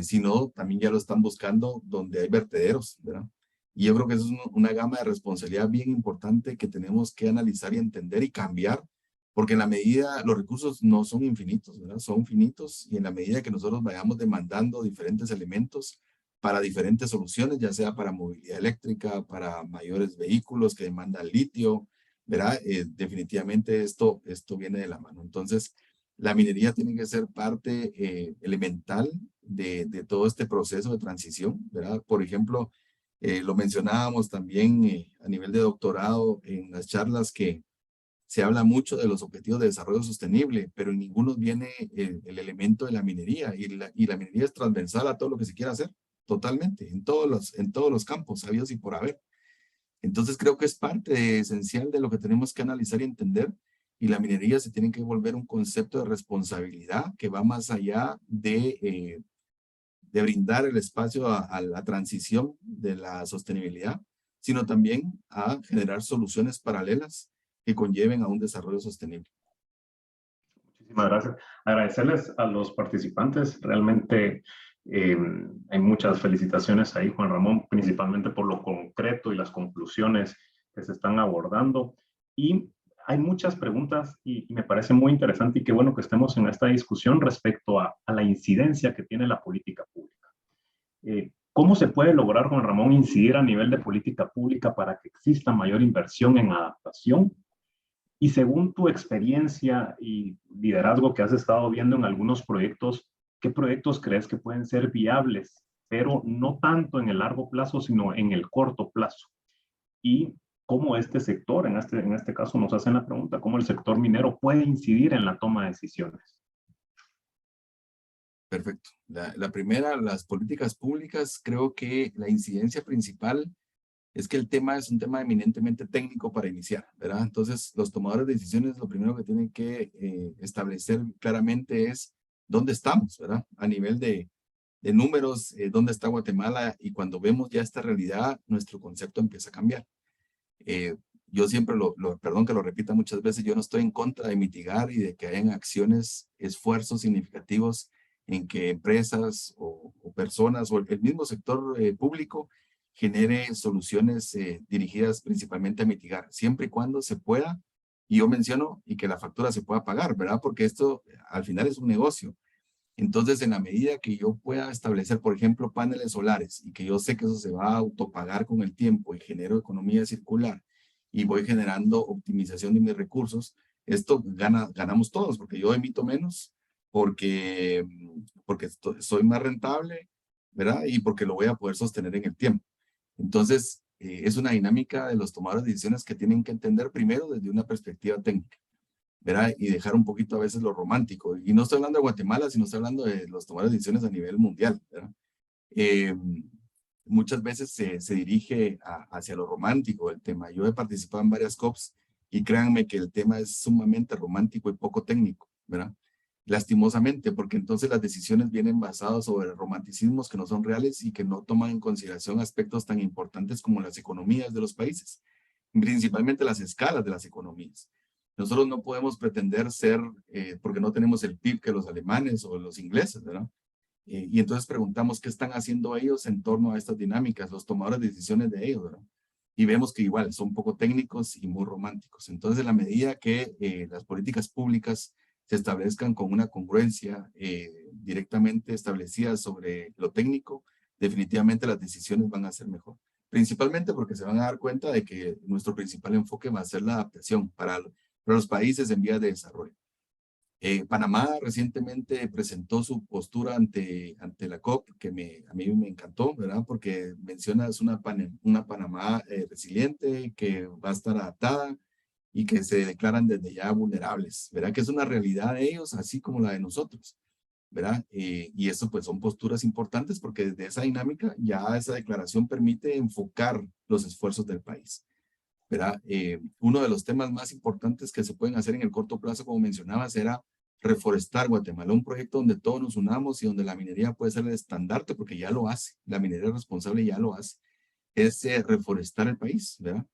[SPEAKER 3] sino también ya lo están buscando donde hay vertederos, ¿verdad? Y yo creo que eso es una gama de responsabilidad bien importante que tenemos que analizar y entender y cambiar, porque en la medida, los recursos no son infinitos, ¿verdad? Son finitos y en la medida que nosotros vayamos demandando diferentes elementos para diferentes soluciones, ya sea para movilidad eléctrica, para mayores vehículos que demandan litio, ¿verdad? Definitivamente esto viene de la mano. Entonces, la minería tiene que ser parte elemental de todo este proceso de transición, ¿verdad? Por ejemplo, lo mencionábamos también a nivel de doctorado en las charlas que se habla mucho de los objetivos de desarrollo sostenible, pero en ninguno viene el elemento de la minería y la minería es transversal a todo lo que se quiera hacer, totalmente, en todos los campos, habidos y por haber. Entonces creo que es parte esencial de lo que tenemos que analizar y entender y la minería se tiene que volver un concepto de responsabilidad que va más allá de brindar el espacio a la transición de la sostenibilidad, sino también a generar soluciones paralelas que conlleven a un desarrollo sostenible.
[SPEAKER 4] Muchísimas gracias. Agradecerles a los participantes. Realmente hay muchas felicitaciones ahí, Juan Ramón, principalmente por lo concreto y las conclusiones que se están abordando. Y hay muchas preguntas y me parece muy interesante y qué bueno que estemos en esta discusión respecto a la incidencia que tiene la política pública. ¿Cómo se puede lograr, Juan Ramón, incidir a nivel de política pública para que exista mayor inversión en adaptación? Y según tu experiencia y liderazgo que has estado viendo en algunos proyectos, ¿qué proyectos crees que pueden ser viables, pero no tanto en el largo plazo, sino en el corto plazo? Y cómo este sector, en este caso nos hacen la pregunta, cómo el sector minero puede incidir en la toma de decisiones.
[SPEAKER 3] Perfecto. La primera, las políticas públicas, creo que la incidencia principal es que el tema es un tema eminentemente técnico para iniciar, ¿verdad? Entonces, los tomadores de decisiones lo primero que tienen que establecer claramente es dónde estamos, ¿verdad? A nivel de números, dónde está Guatemala y cuando vemos ya esta realidad, nuestro concepto empieza a cambiar. Yo siempre perdón que lo repita muchas veces, yo no estoy en contra de mitigar y de que hayan acciones, esfuerzos significativos en que empresas o personas o el mismo sector público genere soluciones dirigidas principalmente a mitigar, siempre y cuando se pueda, y yo menciono, y que la factura se pueda pagar, ¿verdad? Porque esto al final es un negocio. Entonces, en la medida que yo pueda establecer, por ejemplo, paneles solares, y que yo sé que eso se va a autopagar con el tiempo y genero economía circular, y voy generando optimización de mis recursos, esto ganamos todos, porque yo emito menos, porque soy más rentable, ¿verdad? Y porque lo voy a poder sostener en el tiempo. Entonces, es una dinámica de los tomadores de decisiones que tienen que entender primero desde una perspectiva técnica, ¿verdad? Y dejar un poquito a veces lo romántico. Y no estoy hablando de Guatemala, sino estoy hablando de los tomadores de decisiones a nivel mundial, ¿verdad? Muchas veces se dirige hacia lo romántico el tema. Yo he participado en varias COPs y créanme que el tema es sumamente romántico y poco técnico, ¿verdad? Lastimosamente, porque entonces las decisiones vienen basadas sobre romanticismos que no son reales y que no toman en consideración aspectos tan importantes como las economías de los países, principalmente las escalas de las economías. Nosotros no podemos pretender ser, porque no tenemos el PIB que los alemanes o los ingleses, ¿verdad? Y entonces preguntamos qué están haciendo ellos en torno a estas dinámicas, los tomadores de decisiones de ellos, ¿verdad? Y vemos que igual son poco técnicos y muy románticos. Entonces, en la medida que las políticas públicas se establezcan con una congruencia directamente establecida sobre lo técnico, definitivamente las decisiones van a ser mejor. Principalmente porque se van a dar cuenta de que nuestro principal enfoque va a ser la adaptación para los países en vías de desarrollo. Panamá recientemente presentó su postura ante la COP, que a mí me encantó, ¿verdad? Porque menciona es una Panamá resiliente, que va a estar adaptada y que se declaran desde ya vulnerables, ¿verdad? Que es una realidad de ellos, así como la de nosotros, ¿verdad? Y eso pues son posturas importantes porque desde esa dinámica ya esa declaración permite enfocar los esfuerzos del país, ¿verdad? Uno de los temas más importantes que se pueden hacer en el corto plazo, como mencionabas, era reforestar Guatemala, un proyecto donde todos nos unamos y donde la minería puede ser el estandarte, porque ya lo hace, la minería responsable ya lo hace, es reforestar el país, ¿verdad?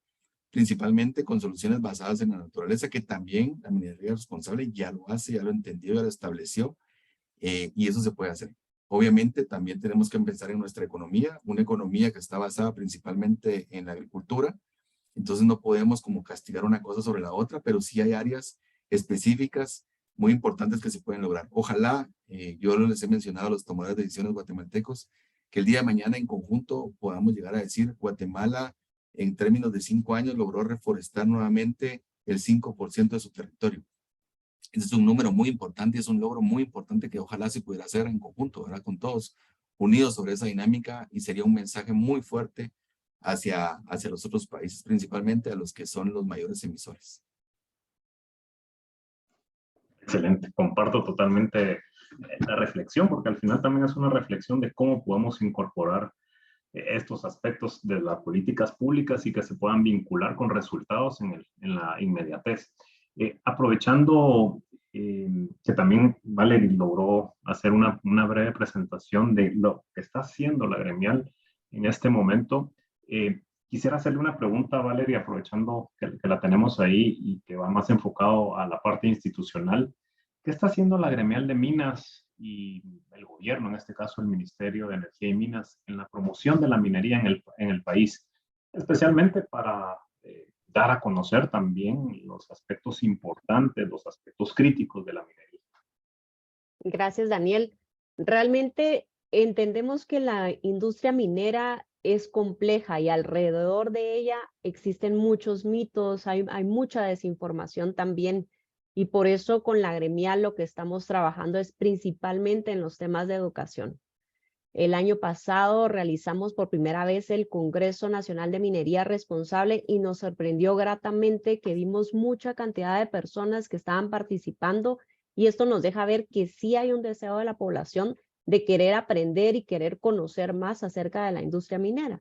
[SPEAKER 3] Principalmente con soluciones basadas en la naturaleza, que también la minería responsable ya lo hace, ya lo entendió, ya lo estableció, y eso se puede hacer. Obviamente también tenemos que pensar en nuestra economía, una economía que está basada principalmente en la agricultura. Entonces no podemos como castigar una cosa sobre la otra, pero sí hay áreas específicas muy importantes que se pueden lograr. Ojalá, yo les he mencionado a los tomadores de decisiones guatemaltecos, que el día de mañana en conjunto podamos llegar a decir, Guatemala en términos de 5 años logró reforestar nuevamente el 5% de su territorio. Ese es un número muy importante y es un logro muy importante que ojalá se pudiera hacer en conjunto, ¿verdad? Con todos unidos sobre esa dinámica, y sería un mensaje muy fuerte hacia los otros países, principalmente a los que son los mayores emisores.
[SPEAKER 4] Excelente, comparto totalmente la reflexión, porque al final también es una reflexión de cómo podemos incorporar estos aspectos de las políticas públicas y que se puedan vincular con resultados en la inmediatez. Aprovechando que también Valerie logró hacer una breve presentación de lo que está haciendo la gremial en este momento, quisiera hacerle una pregunta a Valerie, aprovechando que la tenemos ahí y que va más enfocado a la parte institucional. ¿Qué está haciendo la gremial de Minas y el gobierno, en este caso el Ministerio de Energía y Minas, en la promoción de la minería en el país, especialmente para dar a conocer también los aspectos importantes, los aspectos críticos de la minería?
[SPEAKER 2] Gracias, Daniel. Realmente entendemos que la industria minera es compleja y alrededor de ella existen muchos mitos, hay mucha desinformación también, y por eso con la gremial lo que estamos trabajando es principalmente en los temas de educación. El año pasado realizamos por primera vez el Congreso Nacional de Minería Responsable y nos sorprendió gratamente que vimos mucha cantidad de personas que estaban participando, y esto nos deja ver que sí hay un deseo de la población de querer aprender y querer conocer más acerca de la industria minera.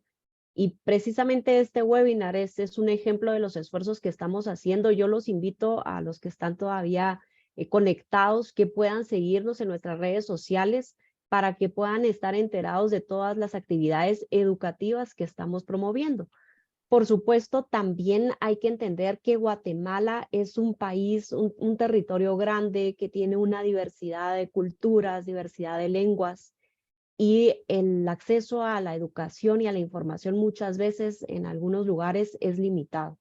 [SPEAKER 2] Y precisamente este webinar es un ejemplo de los esfuerzos que estamos haciendo. Yo los invito a los que están todavía conectados, que puedan seguirnos en nuestras redes sociales para que puedan estar enterados de todas las actividades educativas que estamos promoviendo. Por supuesto, también hay que entender que Guatemala es un país, un territorio grande que tiene una diversidad de culturas, diversidad de lenguas, y el acceso a la educación y a la información muchas veces en algunos lugares es limitado.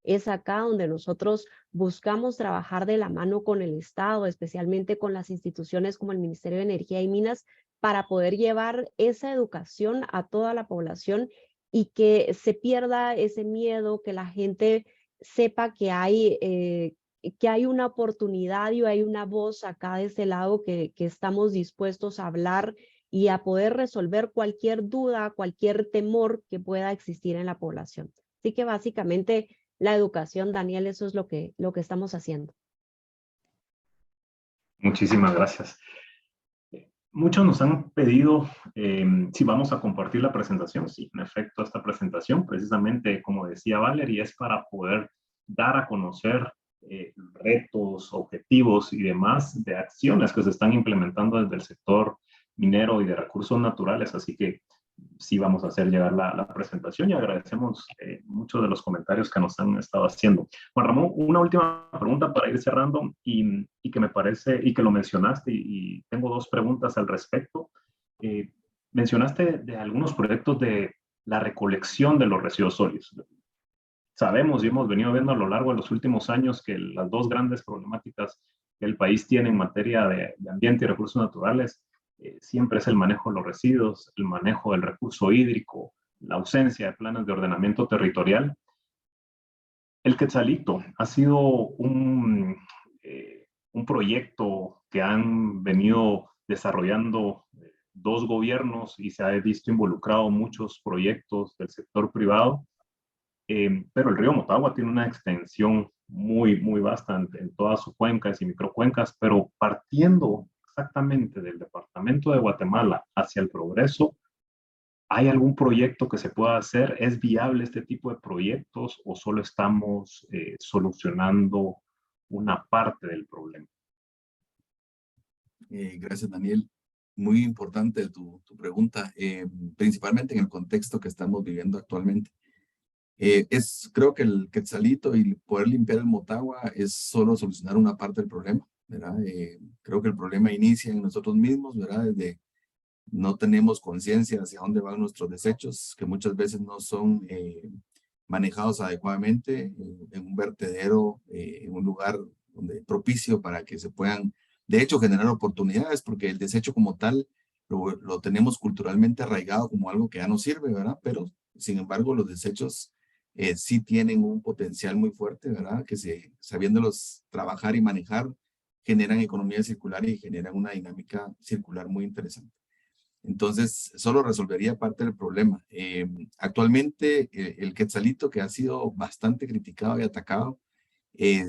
[SPEAKER 2] Es acá donde nosotros buscamos trabajar de la mano con el Estado, especialmente con las instituciones como el Ministerio de Energía y Minas, para poder llevar esa educación a toda la población y que se pierda ese miedo, que la gente sepa que hay una oportunidad y hay una voz acá de este lado que estamos dispuestos a hablar y a poder resolver cualquier duda, cualquier temor que pueda existir en la población. Así que básicamente la educación, Daniel, eso es lo que estamos haciendo.
[SPEAKER 4] Muchísimas gracias. Muchos nos han pedido si vamos a compartir la presentación. Sí, en efecto, esta presentación, precisamente como decía Valerie, es para poder dar a conocer retos, objetivos y demás de acciones que se están implementando desde el sector minero y de recursos naturales. Así que sí vamos a hacer llegar la presentación y agradecemos muchos de los comentarios que nos han estado haciendo. Juan Ramón, una última pregunta para ir cerrando y que me parece, y que lo mencionaste, y tengo dos preguntas al respecto. Mencionaste de algunos proyectos de la recolección de los residuos sólidos. Sabemos y hemos venido viendo a lo largo de los últimos años que las dos grandes problemáticas que el país tiene en materia de ambiente y recursos naturales siempre es el manejo de los residuos, el manejo del recurso hídrico, la ausencia de planes de ordenamiento territorial. El Quetzalito ha sido un proyecto que han venido desarrollando dos gobiernos y se ha visto involucrado muchos proyectos del sector privado. Pero el río Motagua tiene una extensión muy vasta en todas sus cuencas y microcuencas, pero partiendo exactamente del departamento de Guatemala hacia el Progreso, ¿hay algún proyecto que se pueda hacer? ¿Es viable este tipo de proyectos o solo estamos solucionando una parte del problema?
[SPEAKER 3] Gracias, Daniel. Muy importante tu pregunta, principalmente en el contexto que estamos viviendo actualmente. Creo que el Quetzalito y poder limpiar el Motagua es solo solucionar una parte del problema, ¿verdad? Creo que el problema inicia en nosotros mismos, ¿verdad? Desde no tenemos conciencia hacia dónde van nuestros desechos, que muchas veces no son manejados adecuadamente en un vertedero, en un lugar propicio para que se puedan, de hecho, generar oportunidades, porque el desecho como tal lo tenemos culturalmente arraigado como algo que ya no sirve, ¿verdad? Pero, sin embargo, los desechos sí tienen un potencial muy fuerte, ¿verdad? Que sabiéndolos trabajar y manejar, generan economía circular y generan una dinámica circular muy interesante. Entonces, solo resolvería parte del problema. Actualmente, el Quetzalito, que ha sido bastante criticado y atacado,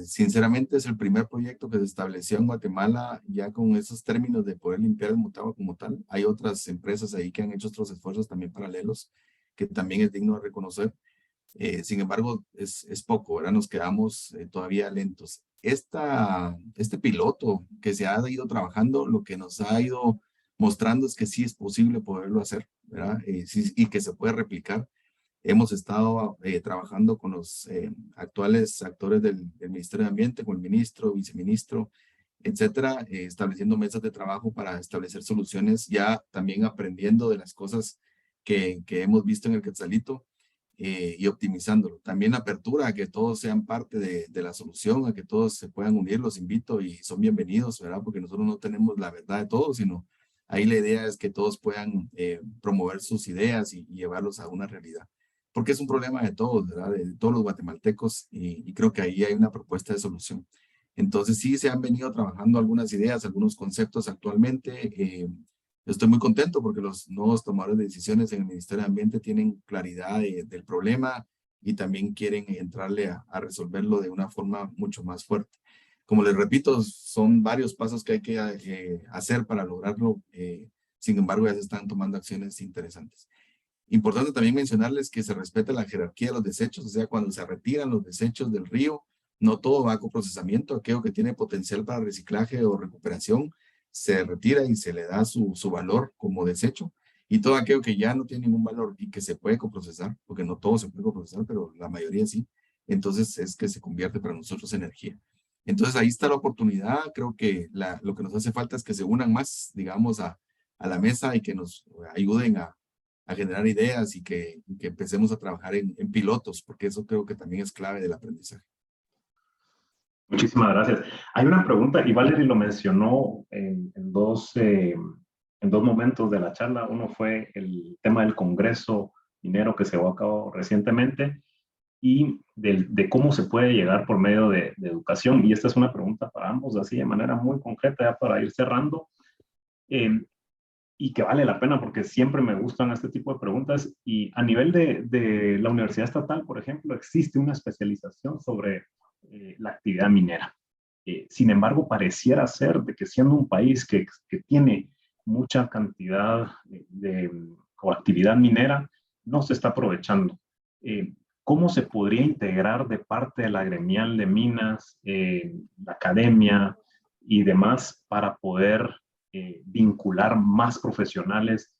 [SPEAKER 3] sinceramente es el primer proyecto que se estableció en Guatemala ya con esos términos de poder limpiar el Motagua como tal. Hay otras empresas ahí que han hecho otros esfuerzos también paralelos, que también es digno de reconocer. Sin embargo, es poco, ¿verdad? Nos quedamos todavía lentos. Este piloto que se ha ido trabajando, lo que nos ha ido mostrando es que sí es posible poderlo hacer, ¿verdad? Sí, y que se puede replicar. Hemos estado trabajando con los actuales actores del Ministerio de Ambiente, con el ministro, viceministro, etcétera, estableciendo mesas de trabajo para establecer soluciones, ya también aprendiendo de las cosas que hemos visto en el Quetzalito y optimizándolo. También apertura a que todos sean parte de la solución, a que todos se puedan unir, los invito y son bienvenidos, ¿verdad? Porque nosotros no tenemos la verdad de todos, sino ahí la idea es que todos puedan promover sus ideas y llevarlos a una realidad. Porque es un problema de todos, ¿verdad? De todos los guatemaltecos y creo que ahí hay una propuesta de solución. Entonces sí se han venido trabajando algunas ideas, algunos conceptos actualmente. Estoy muy contento porque los nuevos tomadores de decisiones en el Ministerio de Ambiente tienen claridad del problema y también quieren entrarle a resolverlo de una forma mucho más fuerte. Como les repito, son varios pasos que hay que hacer para lograrlo. Sin embargo, ya se están tomando acciones interesantes. Importante también mencionarles que se respeta la jerarquía de los desechos, o sea, cuando se retiran los desechos del río, no todo va a coprocesamiento, aquello que tiene potencial para reciclaje o recuperación se retira y se le da su valor como desecho, y todo aquello que ya no tiene ningún valor y que se puede coprocesar, porque no todo se puede coprocesar, pero la mayoría sí, entonces es que se convierte para nosotros en energía. Entonces ahí está la oportunidad, creo que lo que nos hace falta es que se unan más, digamos, a la mesa y que nos ayuden a generar ideas y que empecemos a trabajar en pilotos, porque eso creo que también es clave del aprendizaje.
[SPEAKER 4] Muchísimas gracias. Hay una pregunta, y Valerie lo mencionó en dos momentos de la charla. Uno fue el tema del Congreso Minero que se llevó a cabo recientemente y de cómo se puede llegar por medio de educación. Y esta es una pregunta para ambos, así de manera muy concreta, ya para ir cerrando. Y que vale la pena porque siempre me gustan este tipo de preguntas. Y a nivel de la Universidad Estatal, por ejemplo, existe una especialización sobre la actividad minera. Sin embargo, pareciera ser de que siendo un país que tiene mucha cantidad o actividad minera, no se está aprovechando. ¿Cómo se podría integrar de parte de la gremial de minas, la academia y demás para poder vincular más profesionales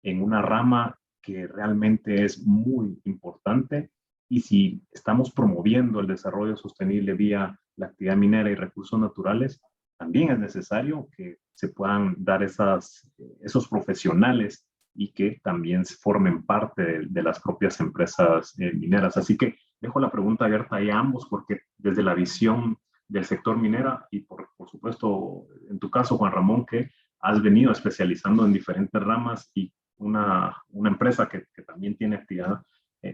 [SPEAKER 4] en una rama que realmente es muy importante? Y si estamos promoviendo el desarrollo sostenible vía la actividad minera y recursos naturales, también es necesario que se puedan dar esos profesionales y que también formen parte de las propias empresas mineras. Así que dejo la pregunta abierta ahí a ambos, porque desde la visión del sector minera y por supuesto en tu caso, Juan Ramón, que has venido especializando en diferentes ramas y una empresa que también tiene actividad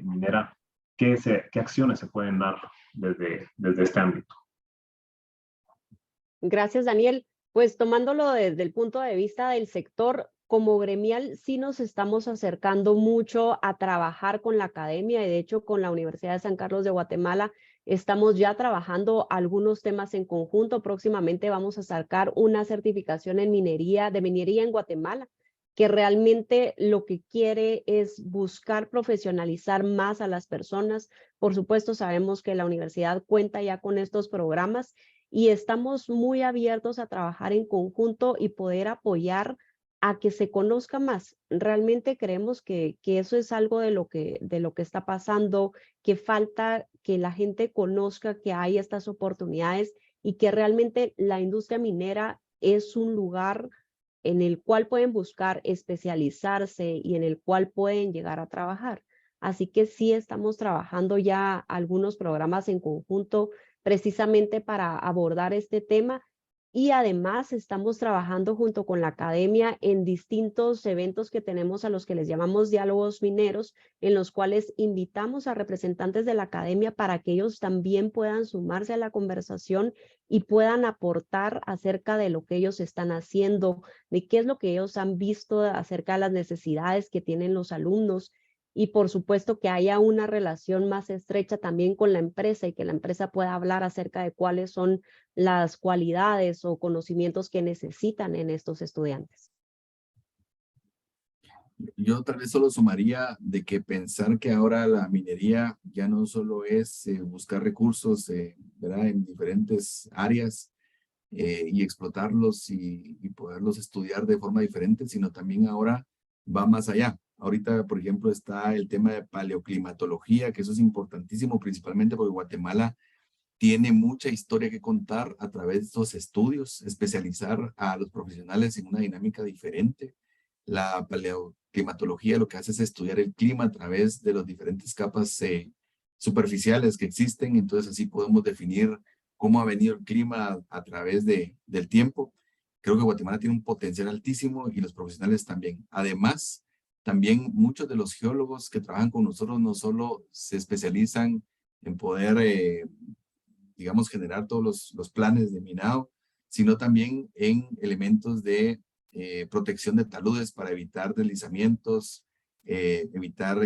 [SPEAKER 4] minera, ¿qué acciones se pueden dar desde este ámbito?
[SPEAKER 2] Gracias, Daniel. Pues tomándolo desde el punto de vista del sector, como gremial sí nos estamos acercando mucho a trabajar con la academia y de hecho con la Universidad de San Carlos de Guatemala estamos ya trabajando algunos temas en conjunto. Próximamente vamos a sacar una certificación en minería en Guatemala, que realmente lo que quiere es buscar profesionalizar más a las personas. Por supuesto, sabemos que la universidad cuenta ya con estos programas y estamos muy abiertos a trabajar en conjunto y poder apoyar a que se conozca más. Realmente creemos que eso es algo de lo que está pasando, que falta que la gente conozca que hay estas oportunidades y que realmente la industria minera es un lugar en el cual pueden buscar especializarse y en el cual pueden llegar a trabajar. Así que sí estamos trabajando ya algunos programas en conjunto precisamente para abordar este tema y además estamos trabajando junto con la academia en distintos eventos que tenemos a los que les llamamos diálogos mineros, en los cuales invitamos a representantes de la academia para que ellos también puedan sumarse a la conversación y puedan aportar acerca de lo que ellos están haciendo, de qué es lo que ellos han visto acerca de las necesidades que tienen los alumnos y por supuesto que haya una relación más estrecha también con la empresa y que la empresa pueda hablar acerca de cuáles son las cualidades o conocimientos que necesitan en estos estudiantes.
[SPEAKER 3] Yo tal vez solo sumaría de que pensar que ahora la minería ya no solo es buscar recursos, ¿verdad? En diferentes áreas y explotarlos y poderlos estudiar de forma diferente, sino también ahora va más allá. Ahorita, por ejemplo, está el tema de paleoclimatología, que eso es importantísimo, principalmente porque Guatemala tiene mucha historia que contar a través de estos estudios, especializar a los profesionales en una dinámica diferente. La paleoclimatología lo que hace es estudiar el clima a través de las diferentes capas superficiales que existen, entonces así podemos definir cómo ha venido el clima a través del tiempo. Creo que Guatemala tiene un potencial altísimo y los profesionales también. Además, también muchos de los geólogos que trabajan con nosotros no solo se especializan en poder, digamos, generar todos los planes de minado, sino también en elementos de protección de taludes para evitar deslizamientos, evitar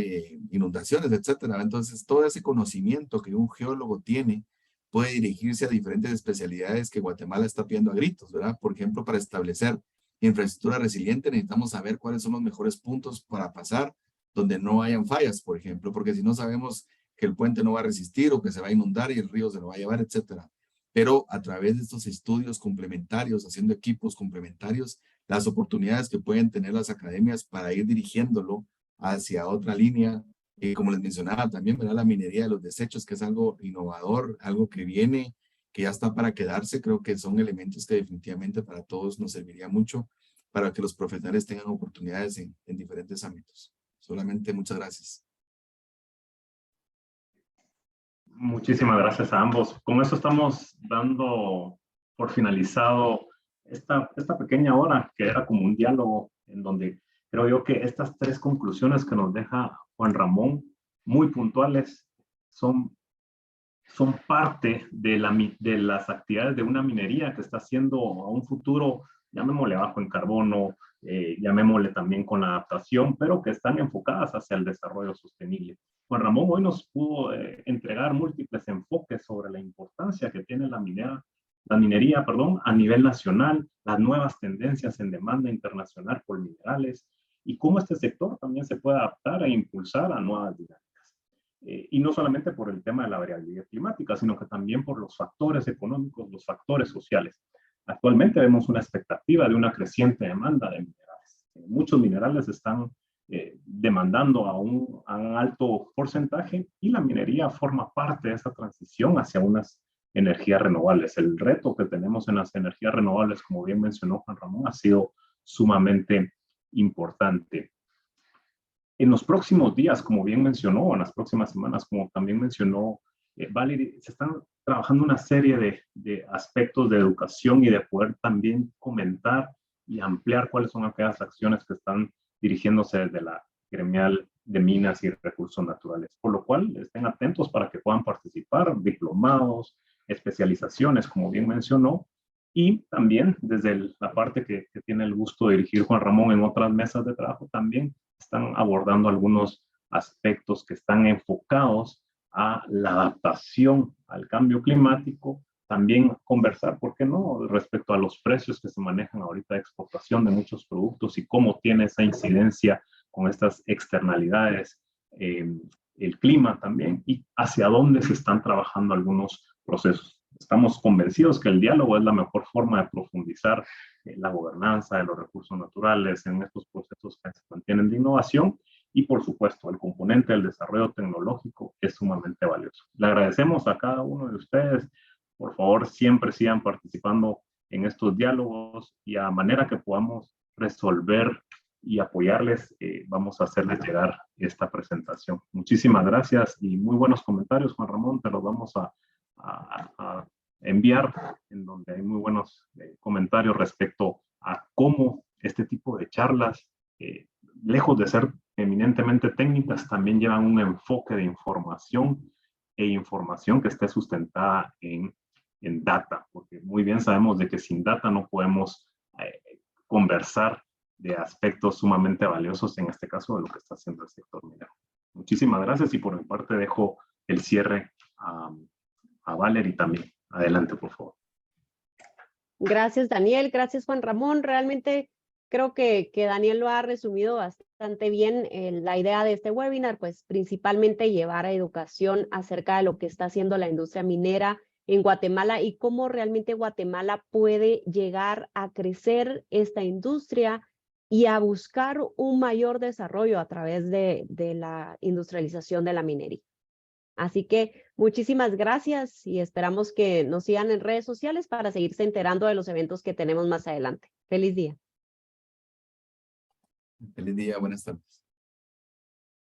[SPEAKER 3] inundaciones, etcétera. Entonces, todo ese conocimiento que un geólogo tiene puede dirigirse a diferentes especialidades que Guatemala está pidiendo a gritos, ¿verdad? Por ejemplo, para establecer infraestructura resiliente necesitamos saber cuáles son los mejores puntos para pasar donde no hayan fallas, por ejemplo, porque si no sabemos que el puente no va a resistir o que se va a inundar y el río se lo va a llevar, etcétera. Pero a través de estos estudios complementarios, haciendo equipos complementarios, las oportunidades que pueden tener las academias para ir dirigiéndolo hacia otra línea, como les mencionaba también, ¿verdad? La minería de los desechos, que es algo innovador, algo que viene, que ya está para quedarse, creo que son elementos que definitivamente para todos nos serviría mucho para que los profesionales tengan oportunidades en diferentes ámbitos. Solamente muchas gracias.
[SPEAKER 4] Muchísimas gracias a ambos. Con eso estamos dando por finalizado esta pequeña hora que era como un diálogo en donde creo yo que estas tres conclusiones que nos deja Juan Ramón, muy puntuales, son parte de las actividades de una minería que está haciendo a un futuro, llamémosle bajo en carbono, llamémosle también con la adaptación, pero que están enfocadas hacia el desarrollo sostenible. Juan Ramón hoy nos pudo entregar múltiples enfoques sobre la importancia que tiene la minería, a nivel nacional, las nuevas tendencias en demanda internacional por minerales y cómo este sector también se puede adaptar e impulsar a nuevas dinámicas. Y no solamente por el tema de la variabilidad climática, sino que también por los factores económicos, los factores sociales. Actualmente vemos una expectativa de una creciente demanda de minerales. Muchos minerales están demandando a un alto porcentaje y la minería forma parte de esa transición hacia unas energías renovables. El reto que tenemos en las energías renovables, como bien mencionó Juan Ramón, ha sido sumamente importante. En los próximos días, como bien mencionó, en las próximas semanas, como también mencionó Valerie, se están trabajando una serie de aspectos de educación y de poder también comentar y ampliar cuáles son aquellas acciones que están dirigiéndose desde la gremial de minas y recursos naturales. Por lo cual, estén atentos para que puedan participar, diplomados, especializaciones, como bien mencionó, Y también desde la parte que tiene el gusto de dirigir Juan Ramón en otras mesas de trabajo, también están abordando algunos aspectos que están enfocados a la adaptación al cambio climático, también conversar, ¿por qué no?, respecto a los precios que se manejan ahorita de exportación de muchos productos y cómo tiene esa incidencia con estas externalidades, el clima también, y hacia dónde se están trabajando algunos procesos. Estamos convencidos que el diálogo es la mejor forma de profundizar la gobernanza de los recursos naturales en estos procesos que se mantienen de innovación. Y por supuesto, el componente del desarrollo tecnológico es sumamente valioso. Le agradecemos a cada uno de ustedes. Por favor, siempre sigan participando en estos diálogos y a manera que podamos resolver y apoyarles, vamos a hacerles llegar esta presentación. Muchísimas gracias y muy buenos comentarios, Juan Ramón. Te los vamos a enviar, en donde hay muy buenos comentarios respecto a cómo este tipo de charlas, lejos de ser eminentemente técnicas, también llevan un enfoque de información que esté sustentada en data, porque muy bien sabemos de que sin data no podemos conversar de aspectos sumamente valiosos, en este caso de lo que está haciendo el sector minero. Muchísimas gracias y por mi parte dejo el cierre a Valerie también. Adelante, por favor.
[SPEAKER 2] Gracias, Daniel. Gracias, Juan Ramón. Realmente creo que Daniel lo ha resumido bastante bien. La idea de este webinar, pues principalmente llevar a educación acerca de lo que está haciendo la industria minera en Guatemala y cómo realmente Guatemala puede llegar a crecer esta industria y a buscar un mayor desarrollo a través de la industrialización de la minería. Así que muchísimas gracias y esperamos que nos sigan en redes sociales para seguirse enterando de los eventos que tenemos más adelante. Feliz día.
[SPEAKER 3] Feliz día, buenas tardes.